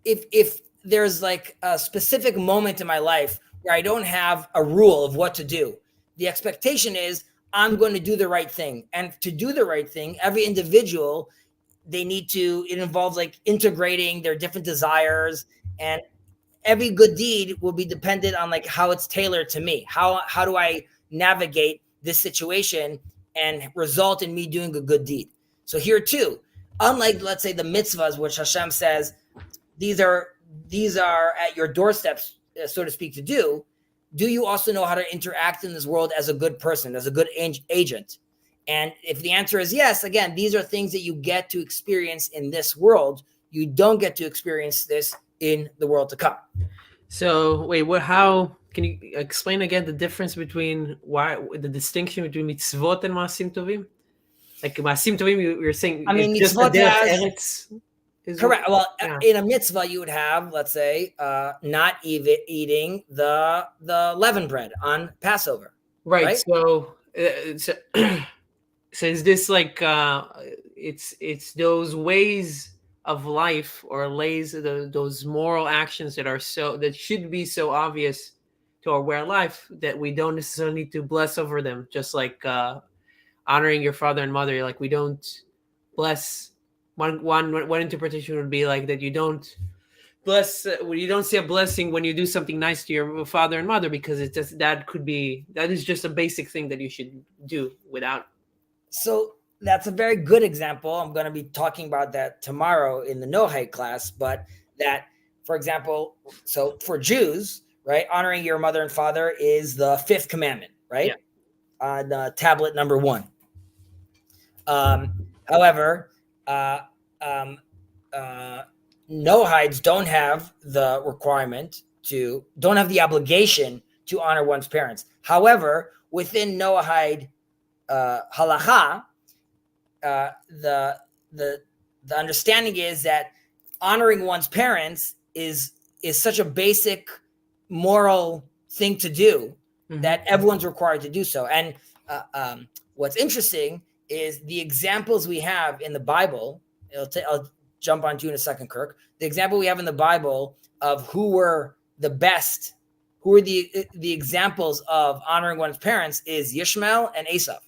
if there's like a specific moment in my life where I don't have a rule of what to do, the expectation is I'm going to do the right thing. And to do the right thing, every individual, it involves like integrating their different desires, and every good deed will be dependent on like how it's tailored to me. How do I navigate this situation and result in me doing a good deed? So here too, unlike, let's say, the mitzvahs, which Hashem says, these are at your doorsteps, so to speak, to do you also know how to interact in this world as a good person, as a good agent? And if the answer is yes, again, these are things that you get to experience in this world. You don't get to experience this in the world to come. So wait, how can you explain again the difference between the distinction between mitzvot and maasim tovim? Like maasim tovim, you're saying, I mean, mitzvot has correct. Well, in a mitzvah, you would have, let's say, not eating the leavened bread on Passover. Right. So is this like it's those ways of life, or those moral actions that should be so obvious to our way of life that we don't necessarily need to bless over them, just like honoring your father and mother. Like, we don't bless. One interpretation would be like that you don't bless, you don't say a blessing when you do something nice to your father and mother, because it's just that is just a basic thing that you should do without. So that's a very good example. I'm going to be talking about that tomorrow in the Noahide class. But that, for example, so for Jews, right, honoring your mother and father is the 5th commandment, right? Yeah. On tablet number 1. However, Noahides don't have the obligation to honor one's parents. However, within Noahide halacha, the understanding is that honoring one's parents is such a basic moral thing to do that everyone's required to do so. And what's interesting is the examples we have in the Bible. I'll jump onto you in a second, Kirk. The example we have in the Bible of who were the best, who are the examples of honoring one's parents is Yishmael and Esav,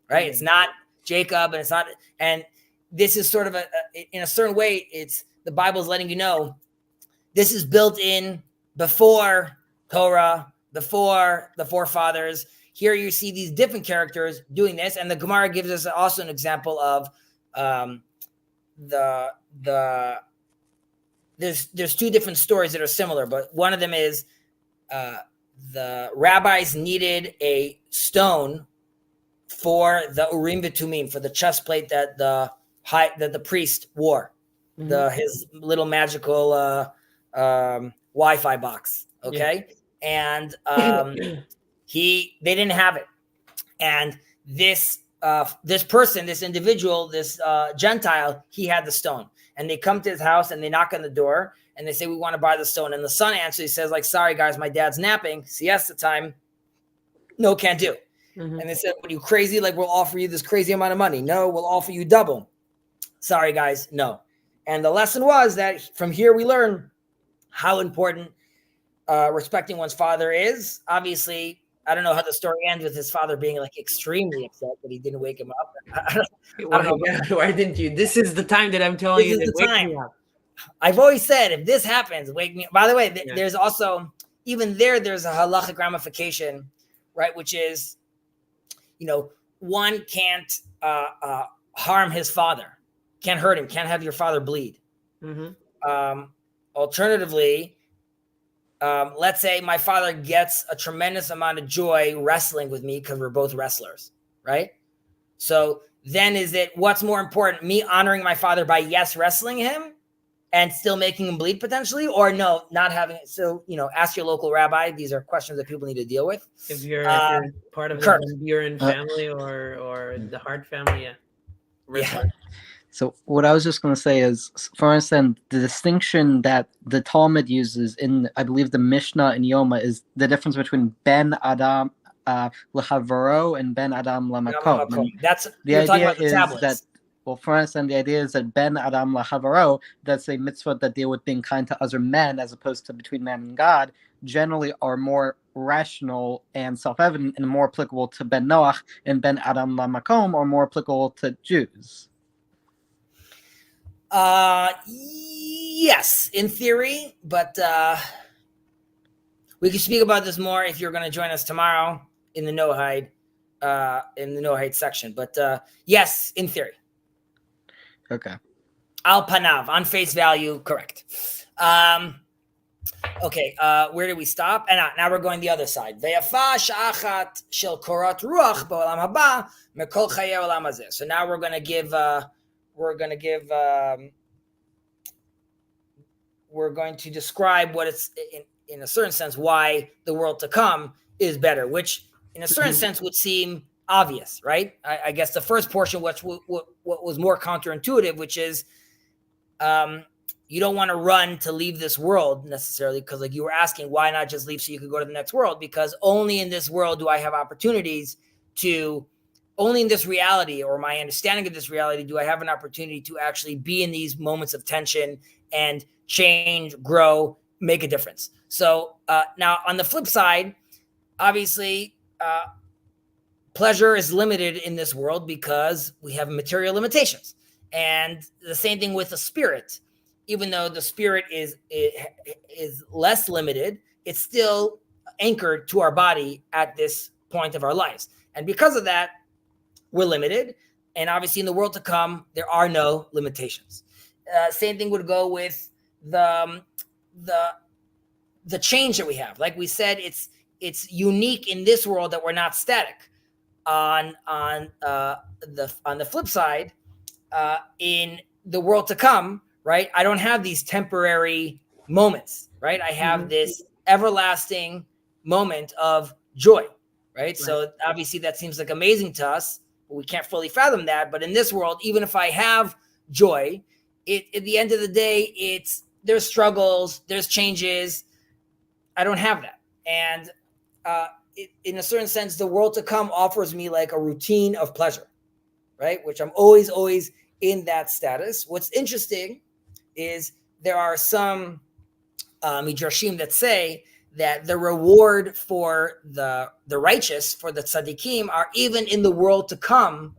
right? It's not Jacob, and it's not, and this is sort of in a certain way, it's the Bible's letting you know this is built in before Torah, before the forefathers. Here you see these different characters doing this, and the Gemara gives us also an example of there's two different stories that are similar, but one of them is the rabbis needed a stone for the Urim V'Tumim, for the chest plate that the priest wore, his little magical Wi-Fi box. Okay, and they didn't have it, and this person, this individual, this Gentile, he had the stone, and they come to his house and they knock on the door and they say, we want to buy the stone. And the son answers, he says, like, sorry guys, my dad's napping, siesta time, no, can't do. And they said, what, are you crazy? Like, we'll offer you this crazy amount of money. No, we'll offer you double. Sorry guys, no. And the lesson was that from here we learn how important respecting one's father is. Obviously, I don't know how the story ends with his father being like extremely upset that he didn't wake him up. I don't know. Why didn't you? This is the time that I'm telling you to wake me up. I've always said, if this happens, wake me up. By the way, there's also, even there's a halachic ramification, right? Which is, one can't harm his father, can't hurt him, can't have your father bleed. Alternatively, let's say my father gets a tremendous amount of joy wrestling with me because we're both wrestlers, right? So then what's more important, me honoring my father by wrestling him and still making him bleed potentially, or no, not having it? So, ask your local rabbi. These are questions that people need to deal with. If you're part of the Buren family or the Hart family, Yeah. So what I was just going to say is, for instance, the distinction that the Talmud uses in, I believe, the Mishnah in Yoma is the difference between Ben Adam L'Havaro and Ben Adam L'Makom. That's the idea is that, well, for instance, the idea is that Ben Adam L'Havaro, that's a mitzvah that deal with being kind to other men as opposed to between man and God, generally are more rational and self-evident and more applicable to Ben Noach, and Ben Adam L'Makom are more applicable to Jews. Yes, in theory, but we can speak about this more if you're going to join us tomorrow in the Noahide section. But yes, in theory. Okay. Al panav, on face value, correct. Okay, where did we stop? And now we're going the other side. Ve'yafa sha'achat shel korat ruach ba'olam haba mekol chayei olam hazeh. So now we're going to give we're going to describe what it's in a certain sense why the world to come is better, which in a certain sense would seem obvious, right? I guess the first portion, what was more counterintuitive, which is you don't want to run to leave this world necessarily, because like you were asking, why not just leave so you could go to the next world? Because only in this world do I have opportunities to, only in this reality, or my understanding of this reality, do I have an opportunity to actually be in these moments of tension and change, grow, make a difference. So now on the flip side, obviously, pleasure is limited in this world because we have material limitations. And the same thing with the spirit. Even though the spirit is less limited, it's still anchored to our body at this point of our lives. And because of that, we're limited. And obviously in the world to come, there are no limitations. Same thing would go with the change that we have. Like we said, it's unique in this world that we're not static. On the flip side, in the world to come, right, I don't have these temporary moments, right? I have this everlasting moment of joy, right? So obviously that seems like amazing to us, but we can't fully fathom that. But in this world, even if I have joy, at the end of the day, there's struggles, there's changes. I don't have that. And in a certain sense, the world to come offers me like a routine of pleasure, right? Which I'm always in that status. What's interesting is there are some midrashim that say that the reward for the righteous, for the tzaddikim, are even in the world to come,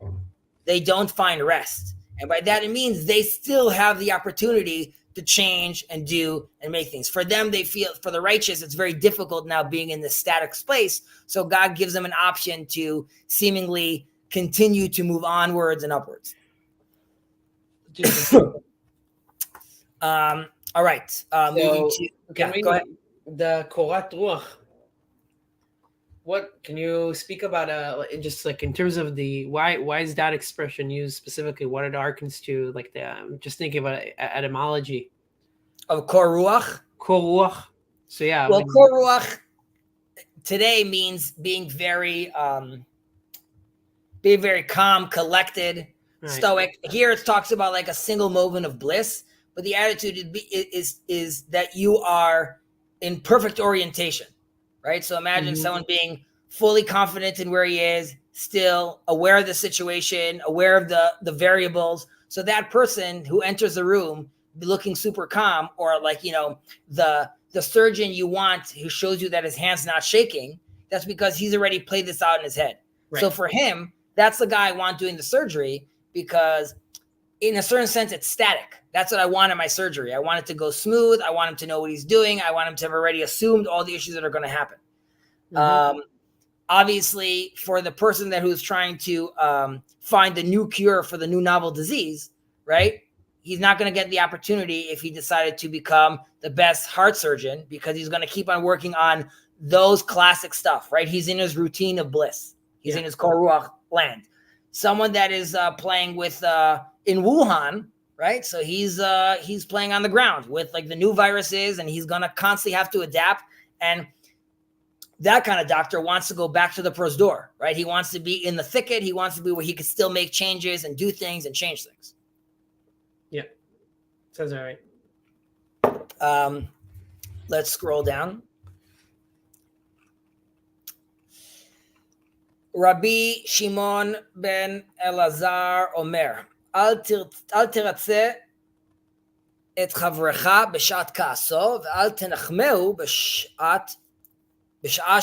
they don't find rest. And by that, it means they still have the opportunity to change and do and make things. For them, they feel, for the righteous, it's very difficult now being in this static space. So God gives them an option to seemingly continue to move onwards and upwards. All right. Moving to, go ahead. The Korat Ruach. What can you speak about? Just like in terms of the why is that expression used specifically? What it harkens to? Like I'm just thinking about etymology of Kor Ruach. Kor Ruach. So yeah. Well, Kor Ruach today means being very calm, collected, stoic. Here it talks about like a single moment of bliss, but the attitude is that you are in perfect orientation, right? So imagine someone being fully confident in where he is, still aware of the situation, aware of the variables. So that person who enters the room looking super calm, or like, the surgeon you want who shows you that his hand's not shaking, that's because he's already played this out in his head. Right. So for him, that's the guy I want doing the surgery, because in a certain sense, it's static. That's what I want in my surgery. I want it to go smooth. I want him to know what he's doing. I want him to have already assumed all the issues that are going to happen. Obviously, for the person who's trying to find the new cure for the new novel disease, right? He's not going to get the opportunity if he decided to become the best heart surgeon, because he's going to keep on working on those classic stuff, right? He's in his routine of bliss. He's in his Kor Ruach land. Someone that is playing with in Wuhan, right? So he's playing on the ground with like the new viruses, and he's going to constantly have to adapt. And that kind of doctor wants to go back to the prosdor, right? He wants to be in the thicket. He wants to be where he could still make changes and do things and change things. Yeah, sounds all right. Let's scroll down. Rabbi Shimon ben Elazar Omer, אל תרצה את חברך בשעת כעסו, ואל תנחמהו בשעה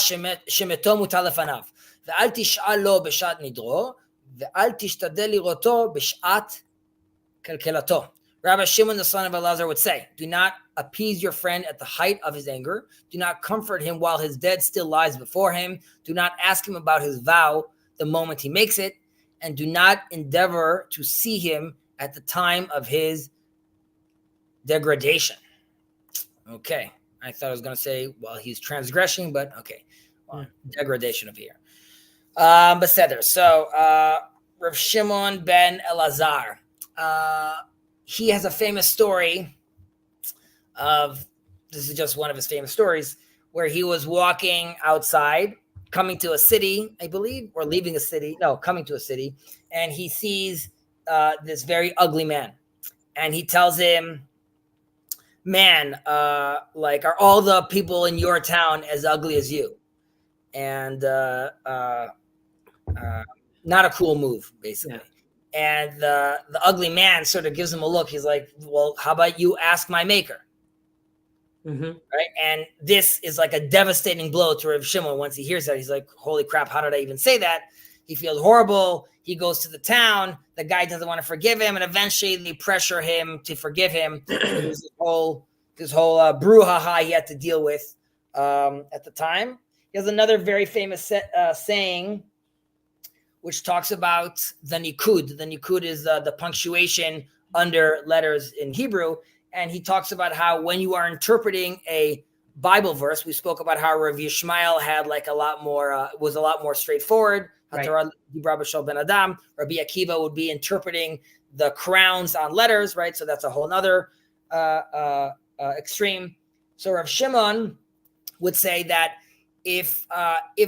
שמתו מוטל לפניו, ואל תשאל לו בשעת נדרו, ואל תשתדל לראותו בשעת קלקלתו. Rabbi Shimon, the son of Elazar, would say, do not appease your friend at the height of his anger. Do not comfort him while his dead still lies before him. Do not ask him about his vow the moment he makes it. And do not endeavor to see him at the time of his degradation. Okay. I thought I was going to say, well, he's transgressing, but okay. Well, degradation of here. Beseder. So, Rav Shimon ben Elazar. He has a famous story this is just one of his famous stories, where he was walking outside, coming to a city, I believe, or leaving a city. No, coming to a city. And he sees this very ugly man. And he tells him, man, like, are all the people in your town as ugly as you? And not a cool move, basically. Yeah. And the ugly man sort of gives him a look. He's like, well, how about you ask my maker? Mm-hmm. Right. And this is like a devastating blow to Rav Shimon. Once he hears that, he's like, holy crap, how did I even say that? He feels horrible. He goes to the town. The guy doesn't want to forgive him. And eventually they pressure him to forgive him. This whole brouhaha he had to deal with at the time. He has another very famous saying, which talks about the nikud. The nikud is the punctuation under letters in Hebrew. And he talks about how when you are interpreting a Bible verse, we spoke about how Rav Yishmael had like was a lot more straightforward. Right. Rabbi Akiva would be interpreting the crowns on letters, right? So that's a whole other extreme. So Rav Shimon would say that if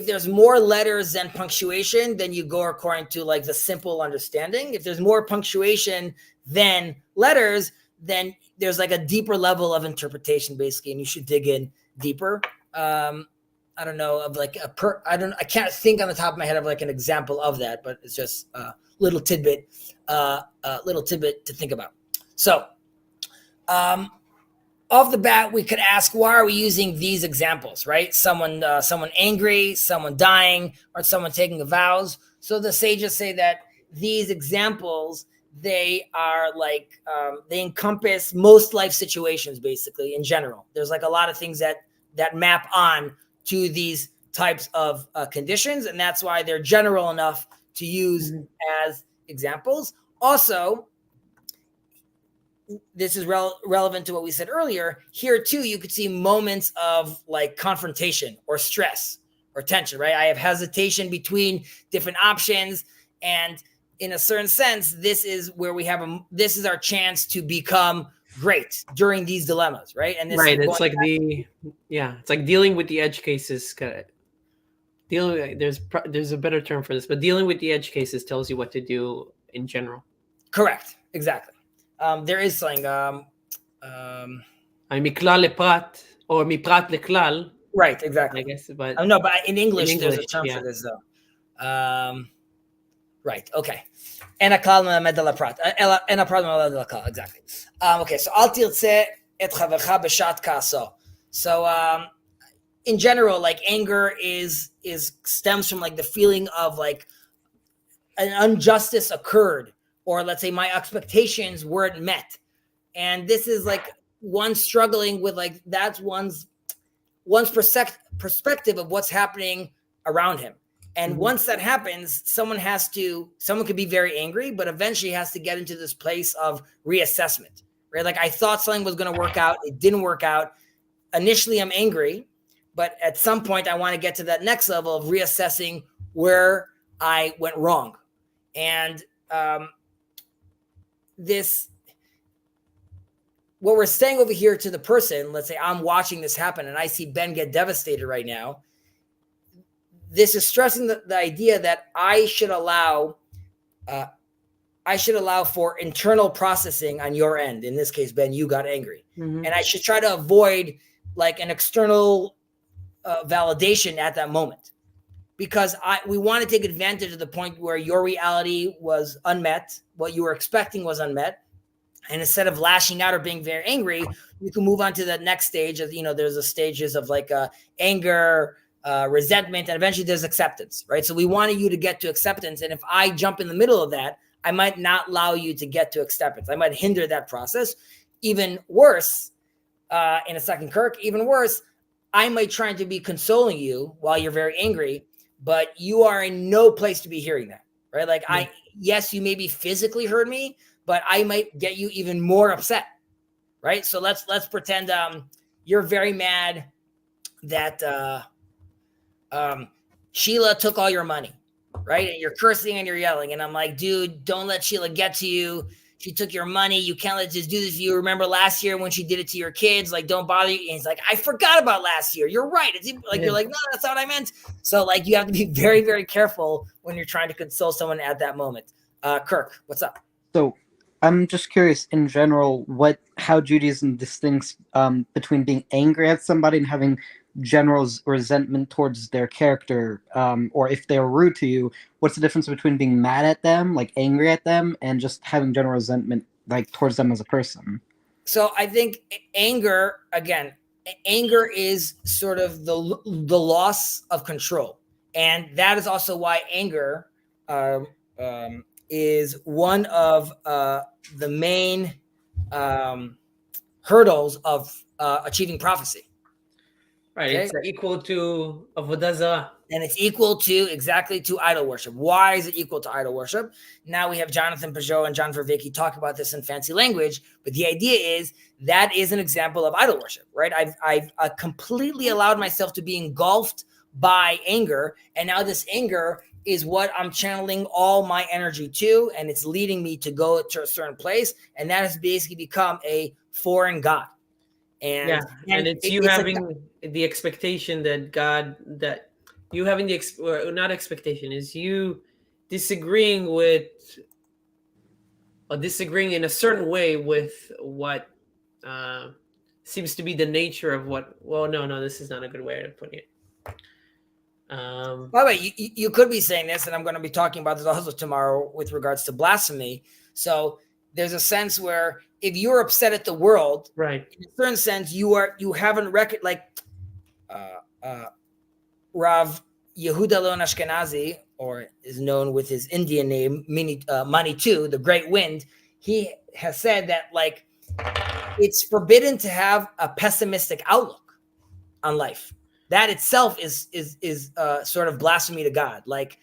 there's more letters than punctuation, then you go according to like the simple understanding. If there's more punctuation than letters, then there's like a deeper level of interpretation, basically, and you should dig in deeper. I don't know of like I can't think on the top of my head of like an example of that, but it's just a little tidbit to think about. So, off the bat, we could ask, why are we using these examples, right? Someone angry, someone dying, or someone taking the vows. So the sages say that these examples, they are like, they encompass most life situations, basically, in general. There's like a lot of things that map on to these types of conditions, and that's why they're general enough to use as examples. Also, this is relevant to what we said earlier. Here too, you could see moments of like confrontation or stress or tension, right? I have hesitation between different options, and in a certain sense, this is where we have this is our chance to become great during these dilemmas, right? And this right, is it's like it's like dealing with the edge cases. There's a better term for this, but dealing with the edge cases tells you what to do in general. Correct, exactly. There is something. Miklal leprat or miprat leklal. Right, exactly. I guess, but no, but in English there's a term for this though. Right. Okay. Exactly. Okay. So al tirtze et chavercha b'shat ka'aso. So in general, like anger stems from like the feeling of like an injustice occurred, or let's say my expectations weren't met, and this is like one struggling with like that's one's perspective of what's happening around him. And once that happens, someone could be very angry, but eventually has to get into this place of reassessment, right? Like I thought something was going to work out. It didn't work out. Initially, I'm angry, but at some point I want to get to that next level of reassessing where I went wrong. And what we're saying over here to the person, let's say I'm watching this happen and I see Ben get devastated right now. This is stressing the idea that I should allow for internal processing on your end. In this case, Ben, you got angry, and I should try to avoid like an external validation at that moment, because we want to take advantage of the point where your reality was unmet, what you were expecting was unmet, and instead of lashing out or being very angry, you can move on to the next stage of there's the stages of like anger. Resentment, and eventually there's acceptance, right? So we wanted you to get to acceptance, and if I jump in the middle of that, I might not allow you to get to acceptance. I might hinder that process. Even worse, in a second Kirk, even worse, I might try to be consoling you while you're very angry, but you are in no place to be hearing that, right? Like yes, you maybe physically heard me, but I might get you even more upset, right? So let's pretend you're very mad that Sheila took all your money, right? And you're cursing and you're yelling. And I'm like, dude, don't let Sheila get to you. She took your money. You can't let this do this to you. Remember last year when she did it to your kids? Like, don't bother you. And he's like, I forgot about last year. You're right. You're like, no, that's not what I meant. So like, you have to be very, very careful when you're trying to console someone at that moment. Kirk, what's up? So I'm just curious in general, how Judaism distinguishes between being angry at somebody and having general resentment towards their character, or if they're rude to you. What's the difference between being mad at them, like angry at them, and just having general resentment like towards them as a person? So I think anger is sort of the loss of control, and that is also why anger is one of the main hurdles of achieving prophecy. Right, okay? It's equal to avodah zarah. And it's equal to idol worship. Why is it equal to idol worship? Now we have Jonathan Peugeot and John Vervaeke talk about this in fancy language, but the idea is that is an example of idol worship, right? I've completely allowed myself to be engulfed by anger, and now this anger is what I'm channeling all my energy to, and it's leading me to go to a certain place, and that has basically become a foreign god. And it's you having the expectation that God, that you having not expectation, is you disagreeing disagreeing in a certain way with what seems to be the nature of what. Well, no, this is not a good way of putting it. By the way, you could be saying this, and I'm going to be talking about this also tomorrow with regards to blasphemy. So there's a sense where if you're upset at the world, right, in a certain sense, you haven't like Rav Yehuda Leon Ashkenazi, or is known with his Indian name Manitou, the Great Wind. He has said that like it's forbidden to have a pessimistic outlook on life. That itself is sort of blasphemy to God. Like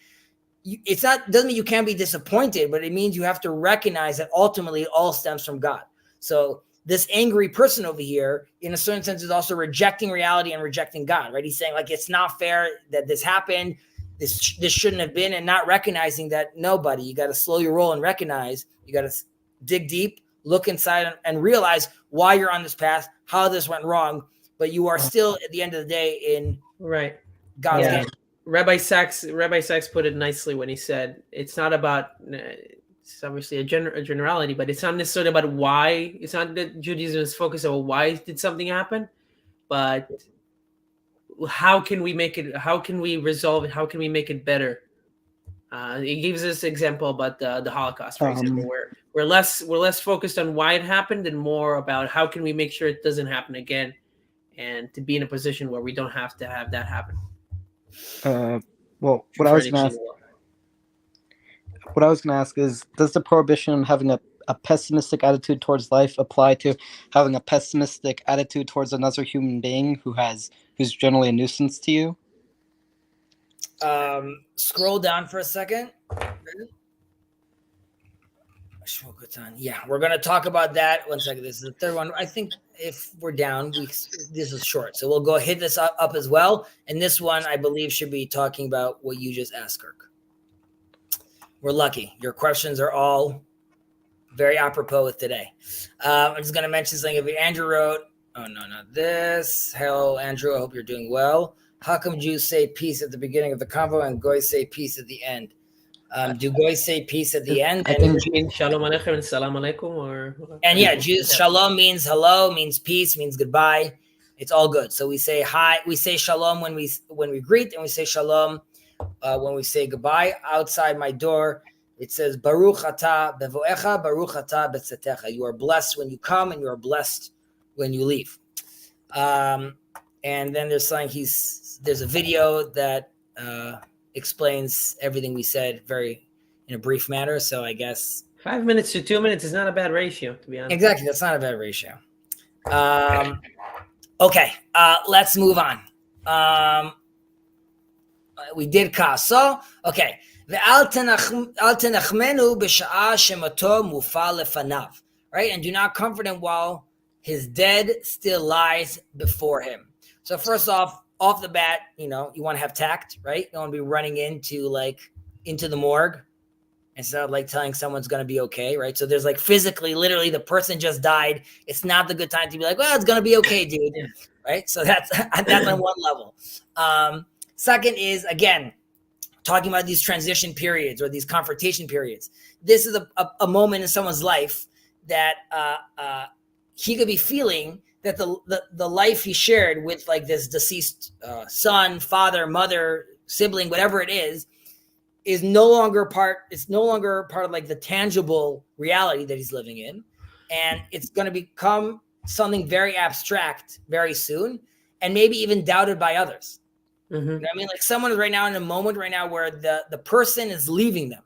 doesn't mean you can't be disappointed, but it means you have to recognize that ultimately it all stems from God. So this angry person over here, in a certain sense, is also rejecting reality and rejecting God, right? He's saying like, it's not fair that this happened. This shouldn't have been, and not recognizing that nobody, you got to slow your roll and recognize, you got to dig deep, look inside and realize why you're on this path, how this went wrong, but you are still at the end of the day in God's game. Rabbi Sachs put it nicely when he said, it's not about, it's obviously a generality, but it's not necessarily about why. It's not that Judaism is focused on why did something happen, but how can we make it? How can we resolve it? How can we make it better? He gives us an example about the Holocaust, for example, where we're less focused on why it happened and more about how can we make sure it doesn't happen again, and to be in a position where we don't have to have that happen. Well, what I was going to ask is, does the prohibition on having a pessimistic attitude towards life apply to having a pessimistic attitude towards another human being who's generally a nuisance to you? Scroll down for a second. Yeah, we're going to talk about that. 1 second. This is the third one. I think if we're down, this is short. So we'll go hit this up as well. And this one, I believe, should be talking about what you just asked, Kirk. We're lucky. Your questions are all very apropos with today. I'm just going to mention something. Andrew wrote, oh, no, not this. Hello, Andrew. I hope you're doing well. How come Jews say peace at the beginning of the convo and Goys say peace at the end? Do Goys say peace at the end? I think Shalom Aleichem and Salam Alaikum, and yeah, Jews, Shalom means hello, means peace, means goodbye. It's all good. So we say hi, we say Shalom when we greet, and we say Shalom when we say goodbye. Outside my door, it says Baruch atah bevoecha, Baruch atah betzetecha. You are blessed when you come, and you are blessed when you leave. And then there's a video that explains everything we said in a brief manner. So I guess 5 minutes to 2 minutes is not a bad ratio, to be honest. Exactly. That's not a bad ratio. Okay. Let's move on. We did kas. So, okay. Right? And do not comfort him while his dead still lies before him. So first off the bat, you want to have tact, right? You don't want to be running into the morgue instead of like telling someone's going to be okay, right? So there's like physically, literally, the person just died. It's not the good time to be like, well, it's going to be okay, dude, right? So that's on one level. Second is, again, talking about these transition periods or these confrontation periods. This is a moment in someone's life that he could be feeling that the life he shared with like this deceased son, father, mother, sibling, whatever it is no longer part. It's no longer part of like the tangible reality that he's living in, and it's going to become something very abstract very soon, and maybe even doubted by others. Mm-hmm. You know what I mean? Like someone is right now in a moment right now where the person is leaving them,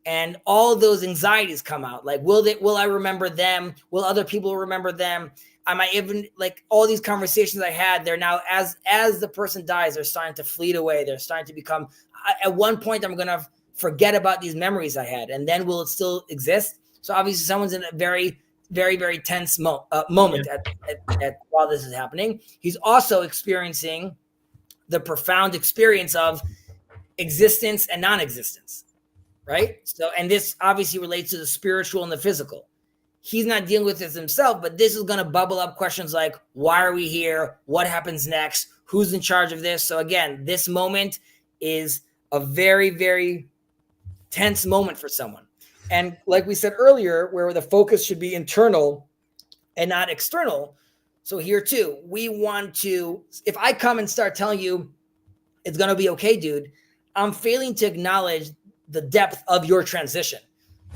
and all of those anxieties come out. Like, will I remember them? Will other people remember them? I might even, like, all these conversations I had, they're now, as the person dies, they're starting to fleet away. They're starting to become, at one point, I'm going to forget about these memories I had. And then will it still exist? So obviously someone's in a very, very, very tense moment at while this is happening. He's also experiencing the profound experience of existence and non-existence, right? So, and this obviously relates to the spiritual and the physical. he's not dealing with this himself, but this is going to bubble up questions like, why are we here? What happens next? Who's in charge of this? So again, this moment is a very, very tense moment for someone. And like we said earlier, where the focus should be internal and not external. So here too, we want to, if I come and start telling you it's going to be okay, dude, I'm failing to acknowledge the depth of your transition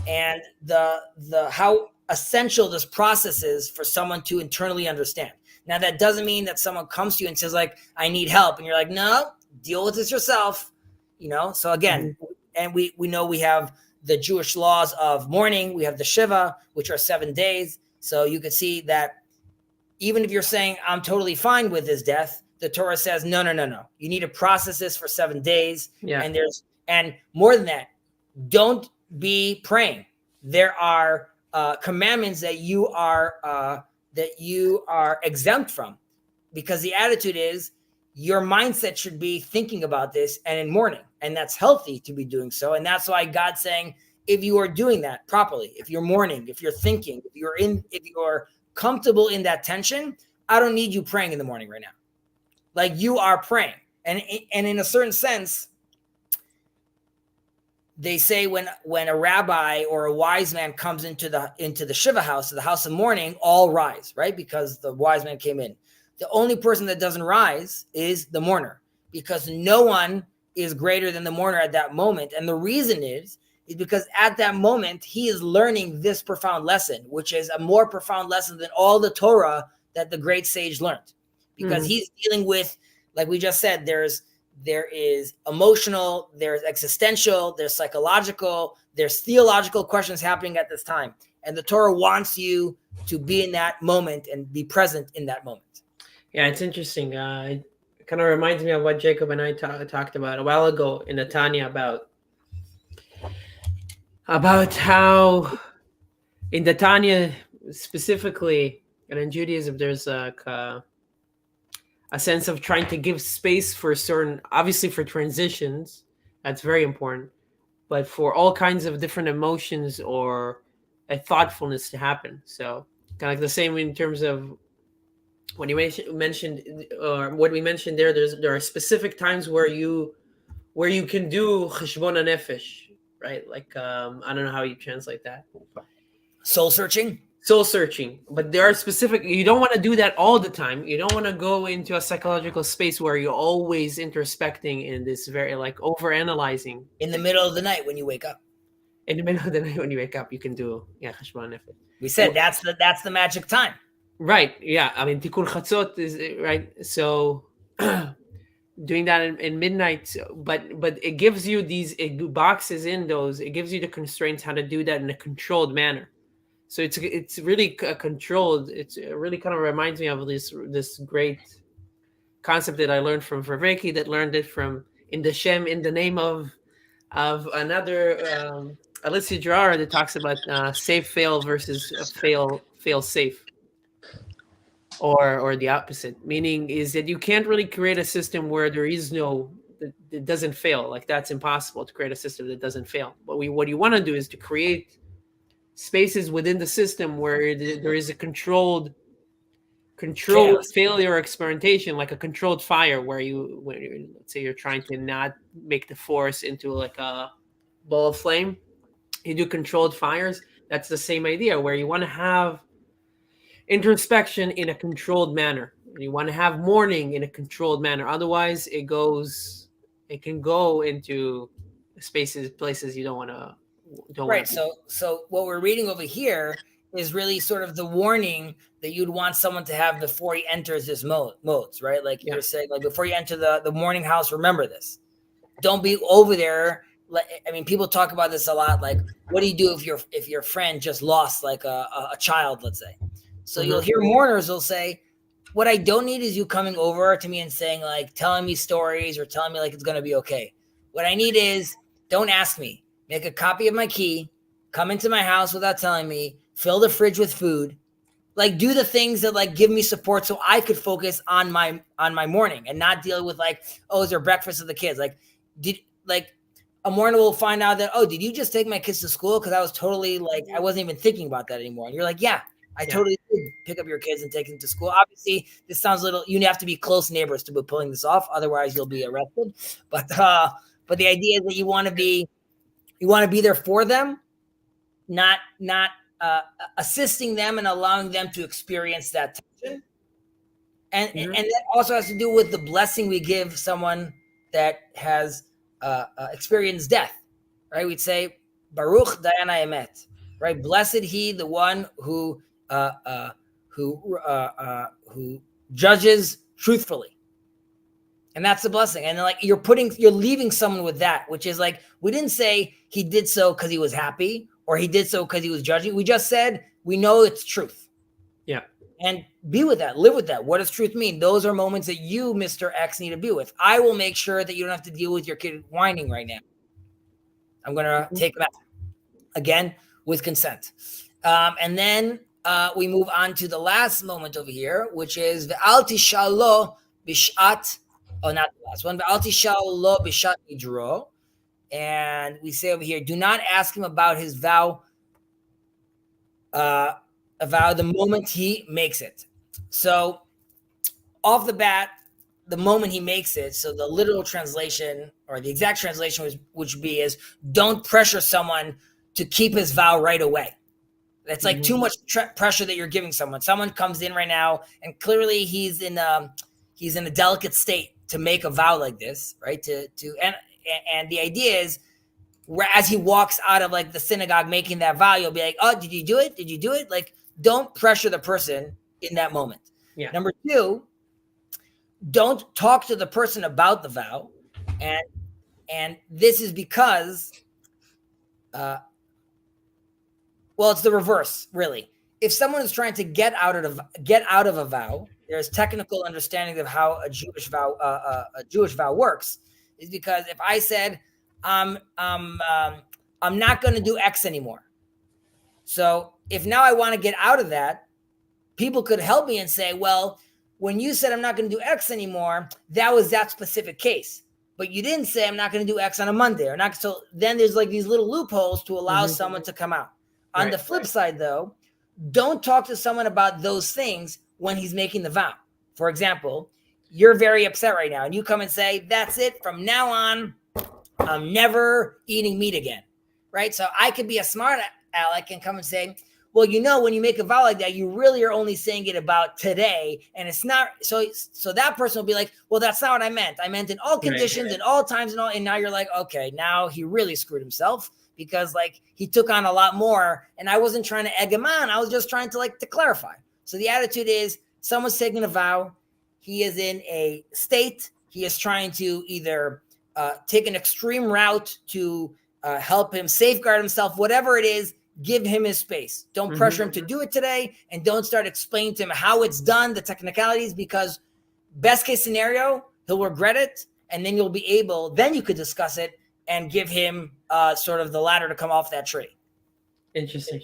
and the how essential this process is for someone to internally understand. Now, that doesn't mean that someone comes to you and says like, I need help. And you're like, no, deal with this yourself. So again, and we know we have the Jewish laws of mourning. We have the Shiva, which are 7 days. So you could see that even if you're saying I'm totally fine with his death, the Torah says, no. You need to process this for 7 days. Yeah. And more than that, don't be praying. There are commandments that you are exempt from, because the attitude is your mindset should be thinking about this and in mourning, and that's healthy to be doing so. And that's why God's saying, if you are doing that properly, if you're mourning, if you're thinking, if you're comfortable in that tension, I don't need you praying in the morning right now. Like, you are praying, and in a certain sense, they say when a rabbi or a wise man comes into the Shiva house, the house of mourning, all rise, right? Because the wise man came in. The only person that doesn't rise is the mourner, because no one is greater than the mourner at that moment. And the reason is because at that moment, he is learning this profound lesson, which is a more profound lesson than all the Torah that the great sage learned. Because he's dealing with, like we just said, there is emotional, there's existential, there's psychological, there's theological questions happening at this time. And the Torah wants you to be in that moment and be present in that moment. Yeah, it's interesting. It kind of reminds me of what Jacob and I talked about a while ago in the Tanya about how in the Tanya specifically, and in Judaism, there's a sense of trying to give space for obviously for transitions, that's very important, but for all kinds of different emotions or a thoughtfulness to happen. So kind of like the same in terms of when you mentioned or what we mentioned there are specific times where you can do cheshbon nefesh, right? Like I don't know how you translate that. Soul searching, but there are specific. You don't want to do that all the time. You don't want to go into a psychological space where you're always introspecting in this very like overanalyzing. In the middle of the night when you wake up. In the middle of the night when you wake up, you can do cheshbon nefesh. We said that's the magic time. Right. Yeah. I mean, Tikkun Chatzot is right. So doing that in midnight, but it gives you it boxes in those. It gives you the constraints how to do that in a controlled manner. So it's really controlled. It really kind of reminds me of this great concept that I learned from Verveki, that learned it from in the name of another Alitzi Drar that talks about safe fail versus fail safe. Or the opposite, meaning is that you can't really create a system where it doesn't fail. Like, that's impossible to create a system that doesn't fail. But what you want to do is to create spaces within the system where there is a controlled failure experimentation, like a controlled fire, where let's say you're trying to not make the force into like a ball of flame. You do controlled fires. That's the same idea, where you want to have introspection in a controlled manner. You want to have mourning in a controlled manner. Otherwise, it can go into places you don't want to. Right. So what we're reading over here is really sort of the warning that you'd want someone to have before he enters this modes, right? Like you're saying, like before you enter the mourning house, remember this. Don't be over there. I mean, people talk about this a lot. Like, what do you do if your friend just lost like a child, let's say? So you'll hear mourners will say, what I don't need is you coming over to me and saying like, telling me stories or telling me like it's going to be okay. What I need is, don't ask me, make a copy of my key, come into my house without telling me, fill the fridge with food, like do the things that like give me support so I could focus on my mourning and not deal with like, oh, is there breakfast of the kids? Like, a morning we'll find out that, oh, did you just take my kids to school? Because I was totally like, I wasn't even thinking about that anymore. And you're like, yeah, I totally did pick up your kids and take them to school. Obviously, this sounds a little, you have to be close neighbors to be pulling this off. Otherwise, you'll be arrested. But the idea is that you want to be there for them, not assisting them and allowing them to experience that tension. And that also has to do with the blessing we give someone that has experienced death, right? We'd say, Baruch Dayana Emet, right? Blessed he, the one who judges truthfully. And that's the blessing. And like you're leaving someone with that, which is like, we didn't say he did so because he was happy or he did so because he was judging. We just said, we know it's truth. Yeah. And be with that, live with that. What does truth mean? Those are moments that you, Mr. X, need to be with. I will make sure that you don't have to deal with your kid whining right now. I'm going to take that again with consent. And then we move on to the last moment over here, which is Ve'al tishalo bishat. Oh, not the last one. Ve'al tishalo bishat nidro. And we say over here, do not ask him about his vow. The moment he makes it. So off the bat, the moment he makes it, so the literal translation or the exact translation which would be is don't pressure someone to keep his vow right away. That's like too much pressure that you're giving someone. Someone comes in right now and clearly he's in a delicate state to make a vow like this, right? And the idea is, as he walks out of like the synagogue making that vow, you'll be like, oh, did you do it? Did you do it? Like, don't pressure the person in that moment. Yeah. Number two, don't talk to the person about the vow. And this is because, it's the reverse, really. If someone is trying to get out of a vow, there's technical understanding of how a Jewish vow works. Is because if I said, I'm not going to do X anymore. So if now I want to get out of that, people could help me and say, well, when you said I'm not going to do X anymore, that was that specific case. But you didn't say I'm not going to do X on a Monday or not. So then there's like these little loopholes to allow someone to come out. On the flip side, though, don't talk to someone about those things when he's making the vow. For example, you're very upset right now and you come and say, that's it. From now on, I'm never eating meat again, right? So I could be a smart aleck and come and say, well, when you make a vow like that, you really are only saying it about today. And it's not, so that person will be like, well, that's not what I meant. I meant in all conditions, in all times and all. And now you're like, okay, now he really screwed himself because like he took on a lot more and I wasn't trying to egg him on. I was just trying to clarify. So the attitude is someone's taking a vow. He is in a state. He is trying to either take an extreme route to help him safeguard himself, whatever it is, give him his space. Don't pressure him to do it today and don't start explaining to him how it's done, the technicalities, because best case scenario, he'll regret it. And then then you could discuss it and give him sort of the ladder to come off that tree. Interesting.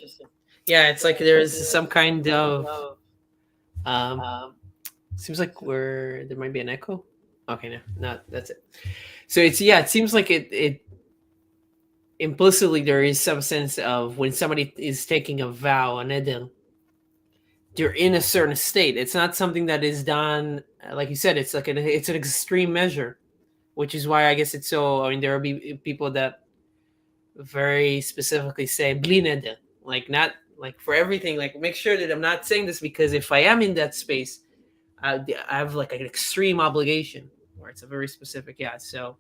Yeah, it's like there's some kind of, seems like there might be an echo. Okay, no, that's it. So it seems like it implicitly there is some sense of when somebody is taking a vow, an eder, they're in a certain state. It's not something that is done, like you said, it's like it's an extreme measure, which is why I guess it's so, I mean, there will be people that very specifically say, bli neder, like not like for everything, like make sure that I'm not saying this because if I am in that space, I have like an extreme obligation where it's a very specific, so.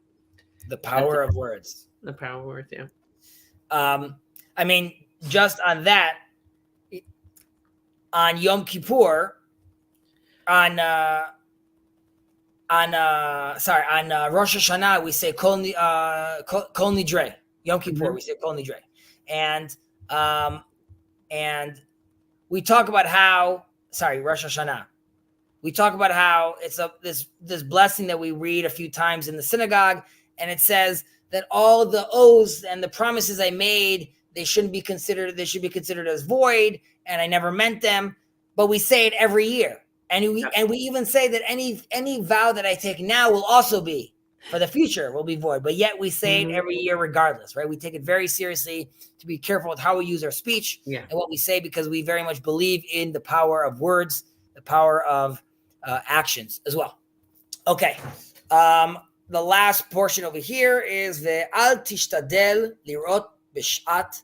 The power of words. The power of words, yeah. I mean, just on that, on Yom Kippur, on Rosh Hashanah, we say Kol Nidre. Yom Kippur, we say Kol Nidre. And we talk about how, Rosh Hashanah. We talk about how it's this blessing that we read a few times in the synagogue, and it says that all the oaths and the promises I made, they should be considered as void, and I never meant them. But we say it every year. And we even say that any vow that I take now will also be for the future will be void. But yet we say it every year regardless, right? We take it very seriously to be careful with how we use our speech and what we say, because we very much believe in the power of words, the power of actions as well. Okay. The last portion over here is the al tishtadel lirot b'shat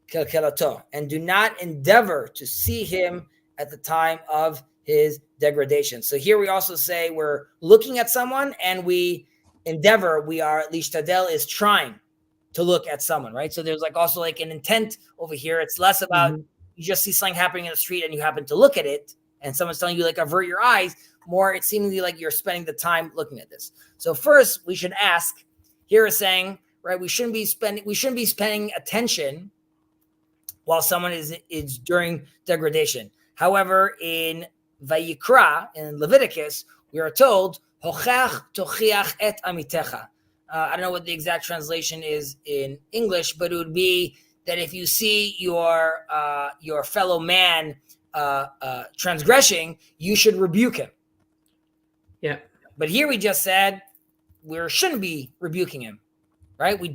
kelkelato, and do not endeavor to see him at the time of his degradation. So here we also say we're looking at someone, and we endeavor, we are, lishtadel is trying to look at someone, right? So there's like also like an intent over here. It's less about you just see something happening in the street and you happen to look at it, and someone's telling you like avert your eyes. More, it's seemingly like you're spending the time looking at this. So first, we should ask. Here is saying, right, we shouldn't be spending attention while someone is during degradation. However, in Vayikra, in Leviticus, we are told, "Hochach tochiach et amitecha." I don't know what the exact translation is in English, but it would be that if you see your fellow man transgressing, you should rebuke him. Yeah. But here we just said we shouldn't be rebuking him, right? We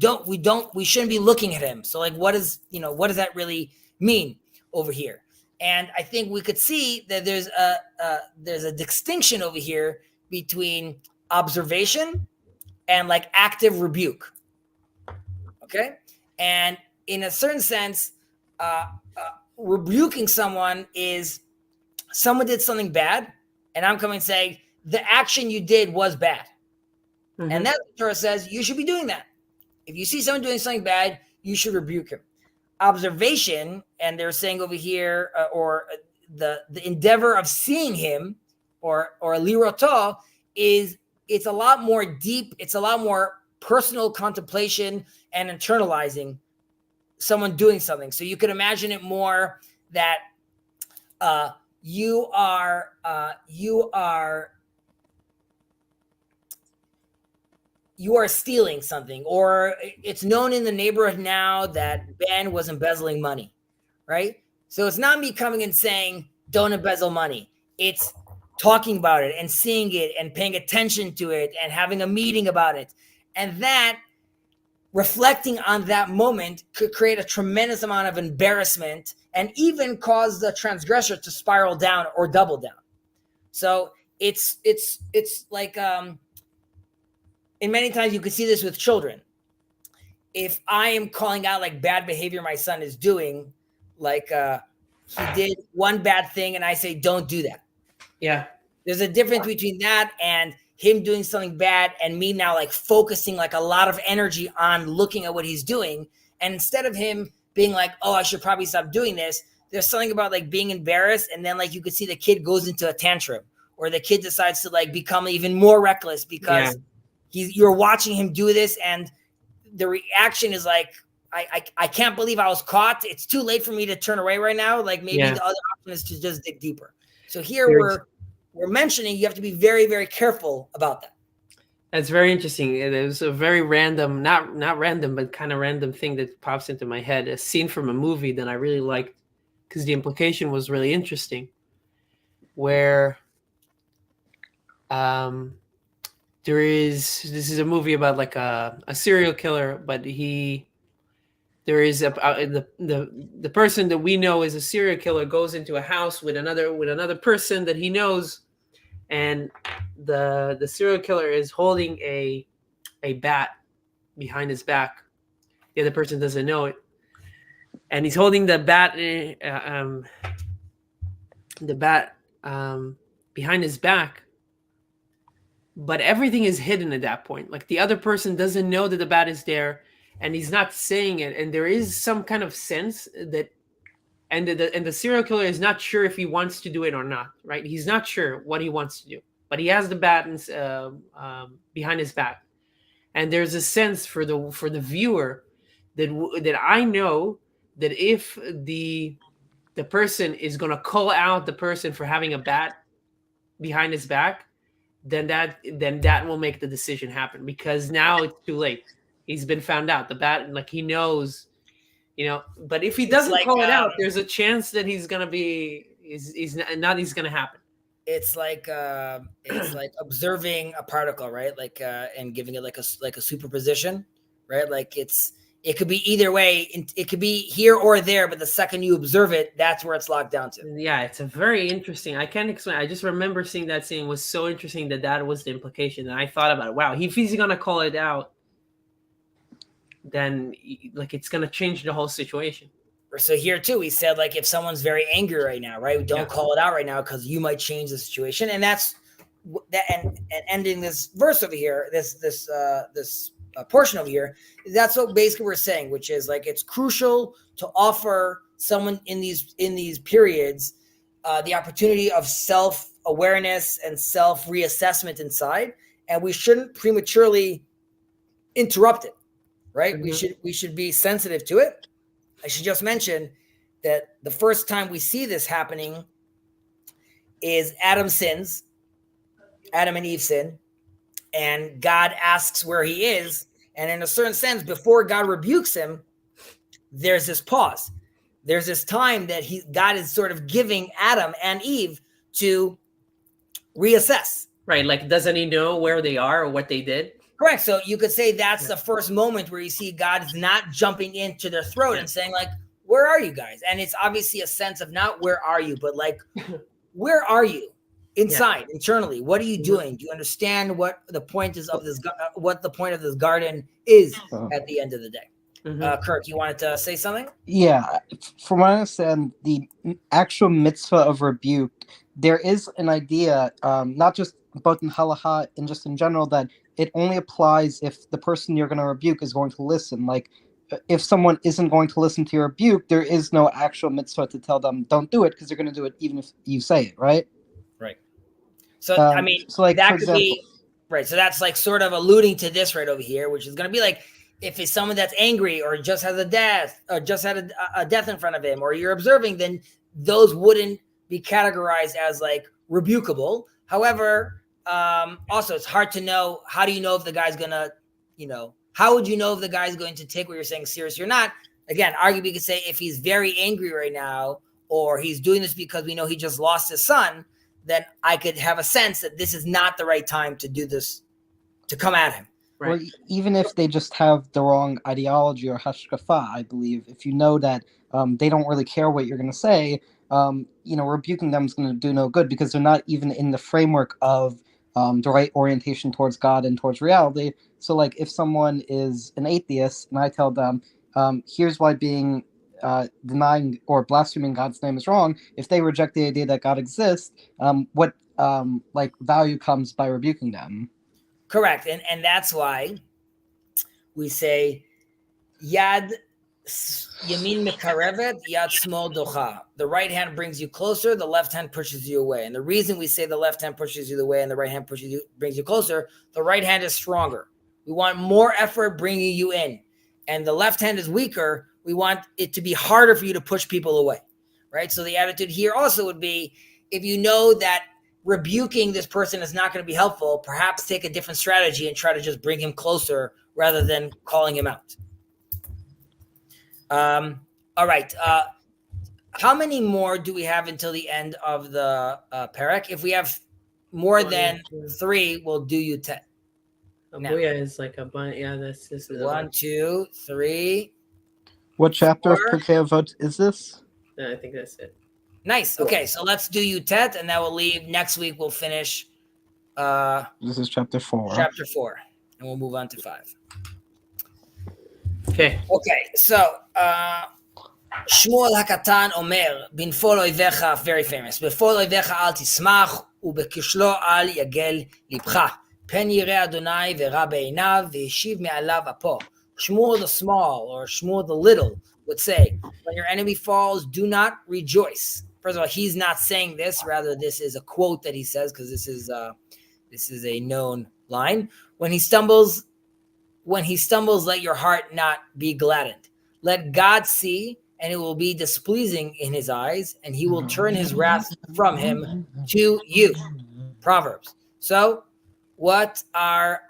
shouldn't be looking at him. So like, what does that really mean over here? And I think we could see that there's a distinction over here between observation and like active rebuke. Okay. And in a certain sense, rebuking someone is someone did something bad, and I'm coming and saying, the action you did was bad. And that Torah says you should be doing that. If you see someone doing something bad, you should rebuke him. Observation, and they're saying over here, or the endeavor of seeing him, or liroto, it's a lot more deep. It's a lot more personal contemplation and internalizing someone doing something. So you could imagine it more that you are stealing something, or it's known in the neighborhood now that Ben was embezzling money, right? So it's not me coming and saying, don't embezzle money. It's talking about it and seeing it and paying attention to it and having a meeting about it. And that, reflecting on that moment, could create a tremendous amount of embarrassment and even cause the transgressor to spiral down or double down. So it's like, and many times you can see this with children. If I am calling out like bad behavior my son is doing, like he did one bad thing and I say, don't do that. Yeah. There's a difference between that and him doing something bad and me now like focusing like a lot of energy on looking at what he's doing. And instead of him being like, oh, I should probably stop doing this, there's something about like being embarrassed. And then like you could see the kid goes into a tantrum, or the kid decides to like become even more reckless because you're watching him do this, and the reaction is like, I can't believe I was caught. It's too late for me to turn away right now. Like maybe the other option is to just dig deeper. So here we're mentioning you have to be very, very careful about that. That's very interesting. It was a very random, not random, but kind of random thing that pops into my head. A scene from a movie that I really liked because the implication was really interesting, where this is a movie about like a serial killer, but the person that we know is a serial killer goes into a house with another person that he knows, and the serial killer is holding a bat behind his back. The other person doesn't know it, and he's holding the bat behind his back. But everything is hidden at that point. Like the other person doesn't know that the bat is there, and he's not saying it. And there is some kind of sense that, and the serial killer is not sure if he wants to do it or not, right? He's not sure what he wants to do, but he has the bat behind his back, and there's a sense for the viewer that I know that if the person is going to call out the person for having a bat behind his back, then that will make the decision happen, because now it's too late. He's been found out. The bat, like he knows, but if he doesn't call it out, there's a chance that he's going to happen. it's like observing a particle, right? Like and giving it like a superposition, right? Like it could be either way. It could be here or there, but the second you observe it, that's where it's locked down to. Yeah, it's a very interesting. I can't explain. I just remember seeing that scene was so interesting that was the implication. And I thought about it. Wow, if he's gonna call it out, then like it's gonna change the whole situation. So here too, he said like if someone's very angry right now, right? Don't call it out right now because you might change the situation. And that's that. And ending this verse over here, this portion over here, that's what basically we're saying, which is like it's crucial to offer someone in these periods the opportunity of self-awareness and Mm-hmm. self-reassessment inside, and we shouldn't prematurely interrupt it, right? Mm-hmm. We should be sensitive to it. I should just mention that the first time we see this happening is Adam and Eve sin, and God asks where he is. And in a certain sense, before God rebukes him, there's this pause. There's this time that God is sort of giving Adam and Eve to reassess. Right, like doesn't he know where they are or what they did? Correct. So you could say that's the first moment where you see God is not jumping into their throat and saying like, where are you guys? And it's obviously a sense of not where are you, but like, where are you inside, internally? What are you doing? Do you understand what the point is of this, what the point of this garden is at the end of the day? Kirk, you wanted to say something? Yeah, from what I understand, the actual mitzvah of rebuke, there is an idea, not just both in halacha and just in general, that it only applies if the person you're going to rebuke is going to listen. Like, if someone isn't going to listen to your rebuke, there is no actual mitzvah to tell them don't do it because they're going to do it even if you say it, right? Right. So I mean, so like, that for could example, be right. So that's like sort of alluding to this right over here, which is going to be like if it's someone that's angry or just has a death or just had a death in front of him, or you're observing, then those wouldn't be categorized as like rebukable. However, also it's hard to know. How do you know if the guy's gonna, how would you know if the guy's going to take what you're saying seriously or not? Again, arguably you could say if he's very angry right now, or he's doing this because we know he just lost his son, then I could have a sense that this is not the right time to do this, to come at him. Right. Or even if they just have the wrong ideology or hashkafa, I believe, if you know that they don't really care what you're going to say, rebuking them is going to do no good because they're not even in the framework of the right orientation towards God and towards reality. So, like, if someone is an atheist and I tell them, here's why being denying or blaspheming God's name is wrong, if they reject the idea that God exists, what value comes by rebuking them? Correct. And that's why we say Yad Yamin Mekarevet, Yad Smol Docha. The right hand brings you closer, the left hand pushes you away. And the reason we say the left hand pushes you away and the right hand brings you closer, the right hand is stronger. We want more effort bringing you in. And the left hand is weaker. We want it to be harder for you to push people away, right? So the attitude here also would be, if you know that rebuking this person is not going to be helpful, perhaps take a different strategy and try to just bring him closer rather than calling him out. All right. How many more do we have until the end of the parak? If we have more than 3, we'll do you 10. Abuya is like a bunch. Yeah, this is 1, 2, 3. What chapter 4. of Pirkei Avot is this? No, I think that's it. Nice. Okay, so let's do Yutet, and that will leave. Next week we'll finish. This is chapter 4. Chapter 4, and we'll move on to 5. Okay. Okay, so Shmuel Hakatan Omer, Binfol Oivecha, very famous. Befol Oivecha al tismach, ubekishlo al yagel libcha. Pen yireh Adonai v'ra be'einav, v'yeshiv me'alav apo. Shmuel the small, or Shmuel the little, would say, when your enemy falls, do not rejoice. First of all, he's not saying this. Rather, this is a quote that he says, because this is a known line. When he stumbles, let your heart not be gladdened. Let God see, and it will be displeasing in his eyes, and he will turn his wrath from him to you. Proverbs. So, what are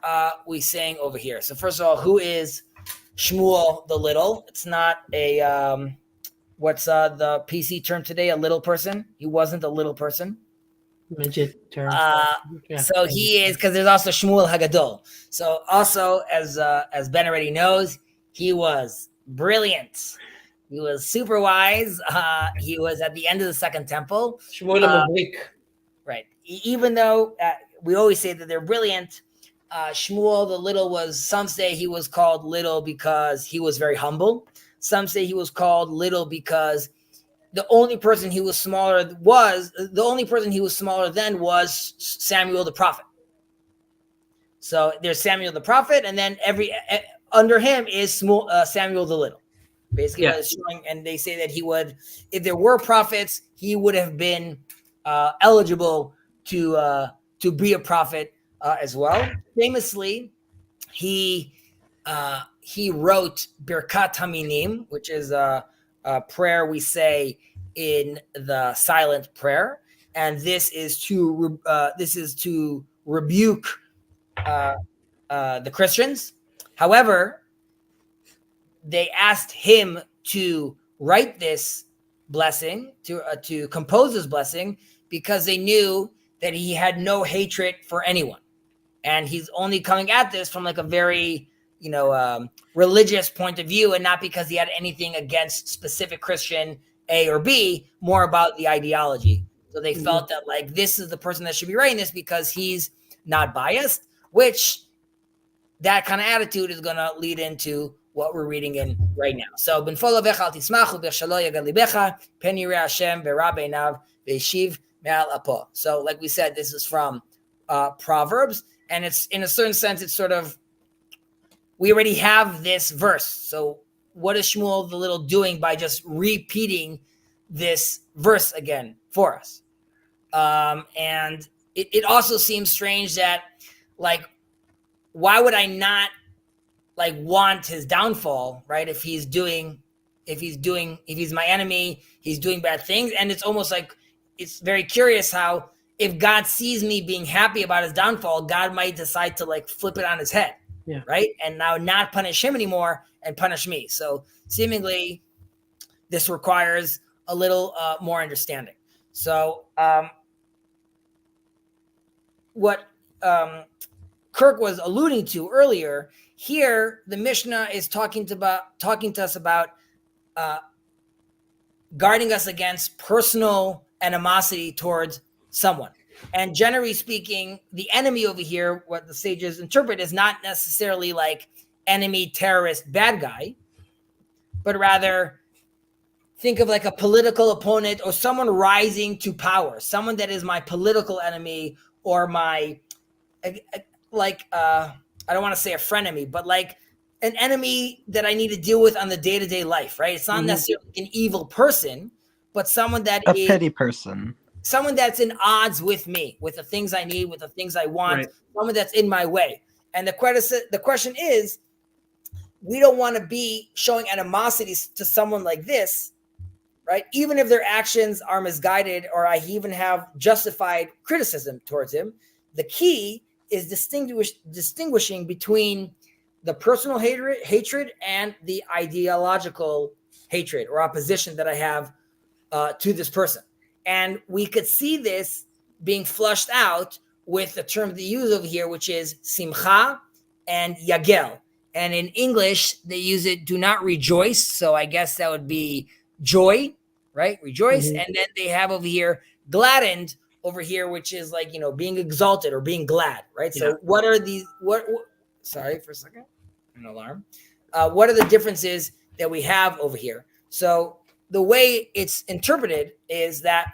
we saying over here? So, first of all, who is Shmuel the little? It's not a what's the PC term today? A little person. He wasn't a little person. Midget term. Yeah. So he is, because there's also Shmuel Hagadol. So also, as Ben already knows, he was brilliant. He was super wise. He was at the end of the Second Temple. Shmuel Mavlik. Right. Even though we always say that they're brilliant, Shmuel the Little was, some say he was called little because he was very humble. Some say he was called little because the only person he was smaller than was Samuel the prophet. So there's Samuel the prophet, and then under him is Samuel the Little. Basically, what it's showing, and they say that he would, if there were prophets, he would have been eligible to be a prophet as well. Famously, he wrote Birkat Haminim, which is a prayer we say in the silent prayer, and this is to rebuke the Christians. However, they asked him to write this blessing, to compose this blessing, because they knew that he had no hatred for anyone, and he's only coming at this from like a very religious point of view, and not because he had anything against specific Christian A or B, more about the ideology. So they felt that like this is the person that should be writing this because he's not biased, which that kind of attitude is going to lead into what we're reading in right now. So ben folo vech al tismachu b'shalo yagad libecha pen yireh Hashem v'ra beinav v'yeshiv me'al apo. So like we said, this is from Proverbs, and it's, in a certain sense, it's sort of, we already have this verse. So what is Shmuel the Little doing by just repeating this verse again for us? And it also seems strange that, like, why would I not like want his downfall, right? If he's my enemy, he's doing bad things. And it's almost like, it's very curious how if God sees me being happy about his downfall, God might decide to like flip it on his head. Yeah. Right. And now not punish him anymore and punish me. So seemingly this requires a little more understanding. So what Kirk was alluding to earlier, here the Mishnah is talking to us about guarding us against personal animosity towards someone. And generally speaking, the enemy over here, what the sages interpret, is not necessarily like enemy, terrorist, bad guy, but rather think of like a political opponent or someone rising to power, someone that is my political enemy or my, like, I don't want to say a frenemy, but like an enemy that I need to deal with on the day-to-day life, right? It's not necessarily an evil person, but someone that a petty person. Someone that's in odds with me, with the things I need, with the things I want, right. Someone that's in my way. And the question is, we don't want to be showing animosity to someone like this, right? Even if their actions are misguided or I even have justified criticism towards him, the key is distinguishing between the personal hatred and the ideological hatred or opposition that I have to this person. And we could see this being flushed out with the term they use over here, which is simcha and yagel. And in English, they use it, do not rejoice. So I guess that would be joy, right? Rejoice. And then they have over here gladdened over here, which is like, being exalted or being glad, right? Yeah. So what are these, sorry for a second, an alarm. What are the differences that we have over here? So the way it's interpreted is that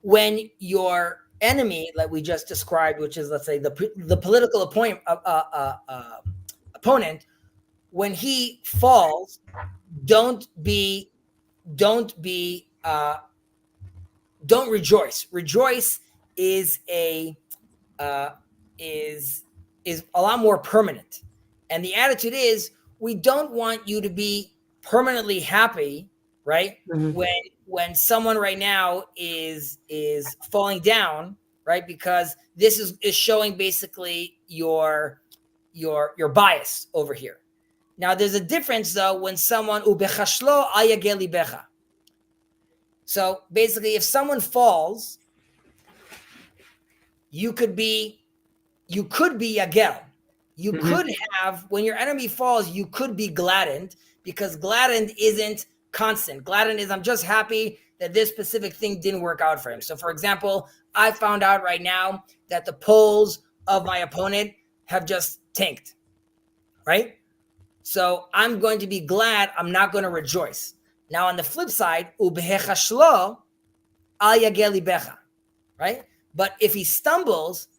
when your enemy, like we just described, which is, let's say, the political opponent, when he falls, don't rejoice. Rejoice is a lot more permanent, and the attitude is we don't want you to be permanently happy. Right. When someone right now is falling down, right? Because this is showing basically your bias over here. Now there's a difference though when someone ubechashlo ayageli becha. So basically, if someone falls, you could be Yagel. You could have, when your enemy falls, you could be gladdened, because gladdened isn't constant. Gladdened is, I'm just happy that this specific thing didn't work out for him. So for example, I found out right now that the polls of my opponent have just tanked, right? So I'm going to be glad, I'm not going to rejoice. Now on the flip side, ubehecha shlo al yagel libecha, right? But if he stumbles,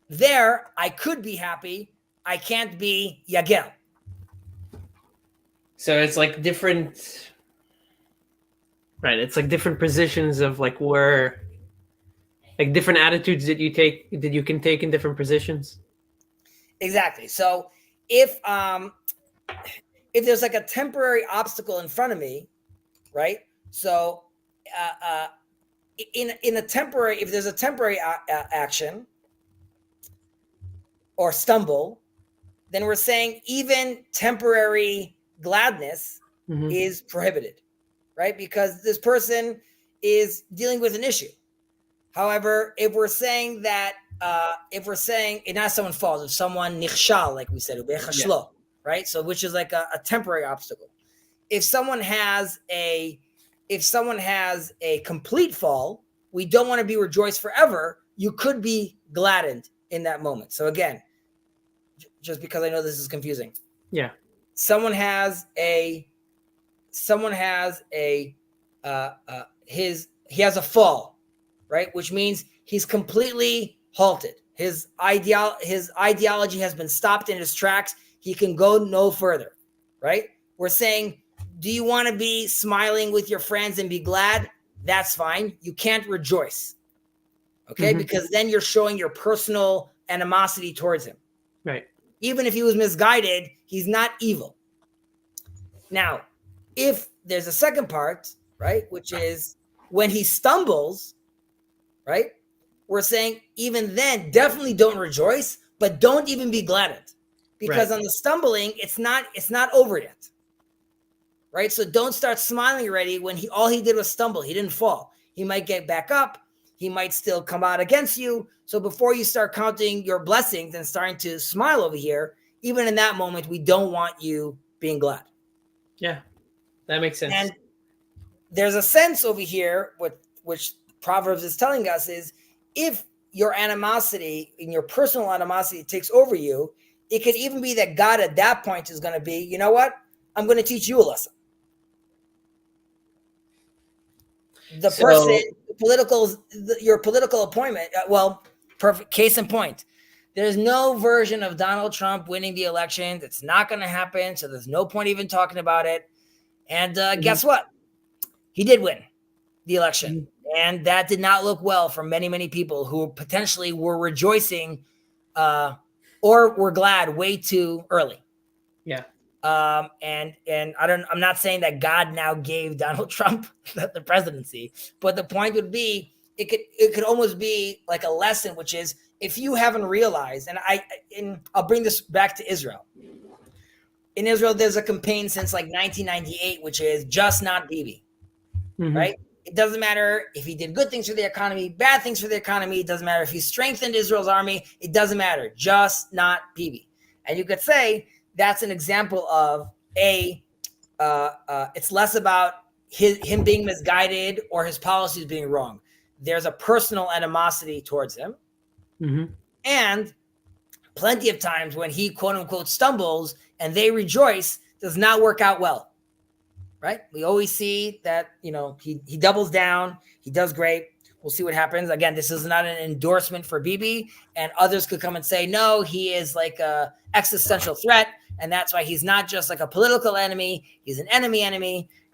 there I could be happy, I can't be yagel. So it's like different, right? It's like different positions of like where, like different attitudes that you can take in different positions. Exactly. So if there's like a temporary obstacle in front of me, right? So in a temporary, if there's a temporary action or stumble, then we're saying even temporary gladness is prohibited, right? Because this person is dealing with an issue. However, if we're saying that, if not someone falls, if someone nichshal, like we said, right? So which is like a temporary obstacle. If someone has a complete fall, we don't want to be rejoiced forever. You could be gladdened in that moment. So again, just because I know this is confusing. Yeah. Someone has a fall, right? Which means he's completely halted. His ideology has been stopped in his tracks. He can go no further, right? We're saying, do you want to be smiling with your friends and be glad? That's fine. You can't rejoice, okay? Because then you're showing your personal animosity towards him. Right. Even if he was misguided, he's not evil. Now, if there's a second part, right, which is when he stumbles, right, we're saying even then, definitely don't rejoice, but don't even be gladdened, because on the stumbling, it's not over yet, right? So don't start smiling already when all he did was stumble. He didn't fall. He might get back up. He might still come out against you. So before you start counting your blessings and starting to smile over here, even in that moment, we don't want you being glad. Yeah, that makes sense. And there's a sense over here, which Proverbs is telling us, is if your animosity, in your personal animosity, takes over you, it could even be that God at that point is going to be, you know what? I'm going to teach you a lesson. Your political appointment, perfect case in point. There's no version of Donald Trump winning the election. It's not going to happen. So there's no point even talking about it. And guess what? He did win the election. And that did not look well for many, many people who potentially were rejoicing or were glad way too early. Yeah. And I'm not saying that God now gave Donald Trump the presidency, but the point would be, it could almost be like a lesson, which is, if you haven't realized, and I'll bring this back to Israel. In Israel, there's a campaign since like 1998, which is just not Bibi, right? It doesn't matter if he did good things for the economy, bad things for the economy. It doesn't matter if he strengthened Israel's army. It doesn't matter. Just not Bibi. And you could say that's an example of it's less about him being misguided or his policies being wrong. There's a personal animosity towards him. And plenty of times when he, quote unquote, stumbles and they rejoice, does not work out well, right? We always see that, he doubles down. He does great. We'll see what happens. Again, this is not an endorsement for Bibi, and others could come and say, no, he is like a existential threat. And that's why he's not just like a political enemy. He's an enemy.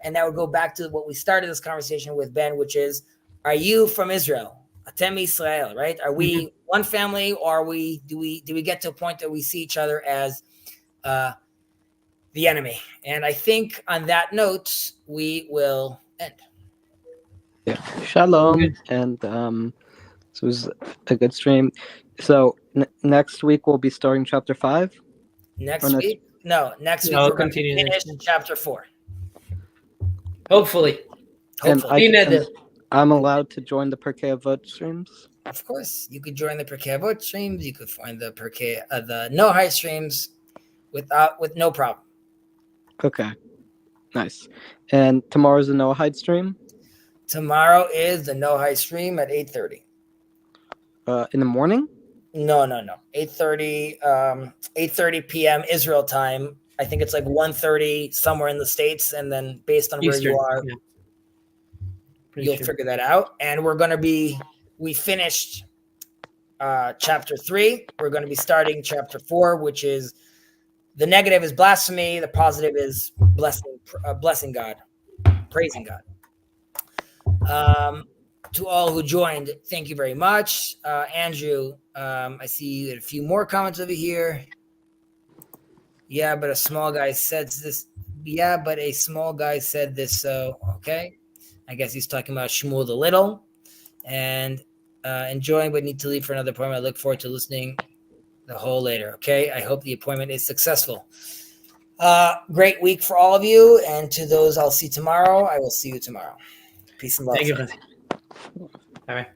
And that would go back to what we started this conversation with, Ben, which is, are you from Israel? Atem Israel, right? Are we one family, or do we get to a point that we see each other as the enemy? And I think on that note, we will end. Yeah. Shalom. And this was a good stream. So next week we'll be starting chapter 5. Next week we're going to finish chapter 4. Hopefully. And I'm allowed to join the Pirkei Avot streams? of course, you could join the Pirkei Avot streams. You could find the the No Height streams with no problem. Okay, nice. And tomorrow's the Noahide stream. Tomorrow is the No Height stream at 8:30. In the morning. No. 8:30. 8:30 p.m. Israel time. I think it's like 1:30 somewhere in the States, and then based on Eastern, where you are, you'll figure that out. And we finished chapter 3. We're going to be starting chapter 4, which is the negative is blasphemy, the positive is blessing God, praising God. To all who joined, thank you very much. Andrew, I see you had a few more comments over here. Yeah, but a small guy said this. Yeah, but a small guy said this. So, okay. I guess he's talking about Shmuel the Little. And enjoying, but need to leave for another appointment. I look forward to listening the whole later. Okay. I hope the appointment is successful. Great week for all of you. And to those I'll see tomorrow, I will see you tomorrow. Peace and love. Thank you. All right.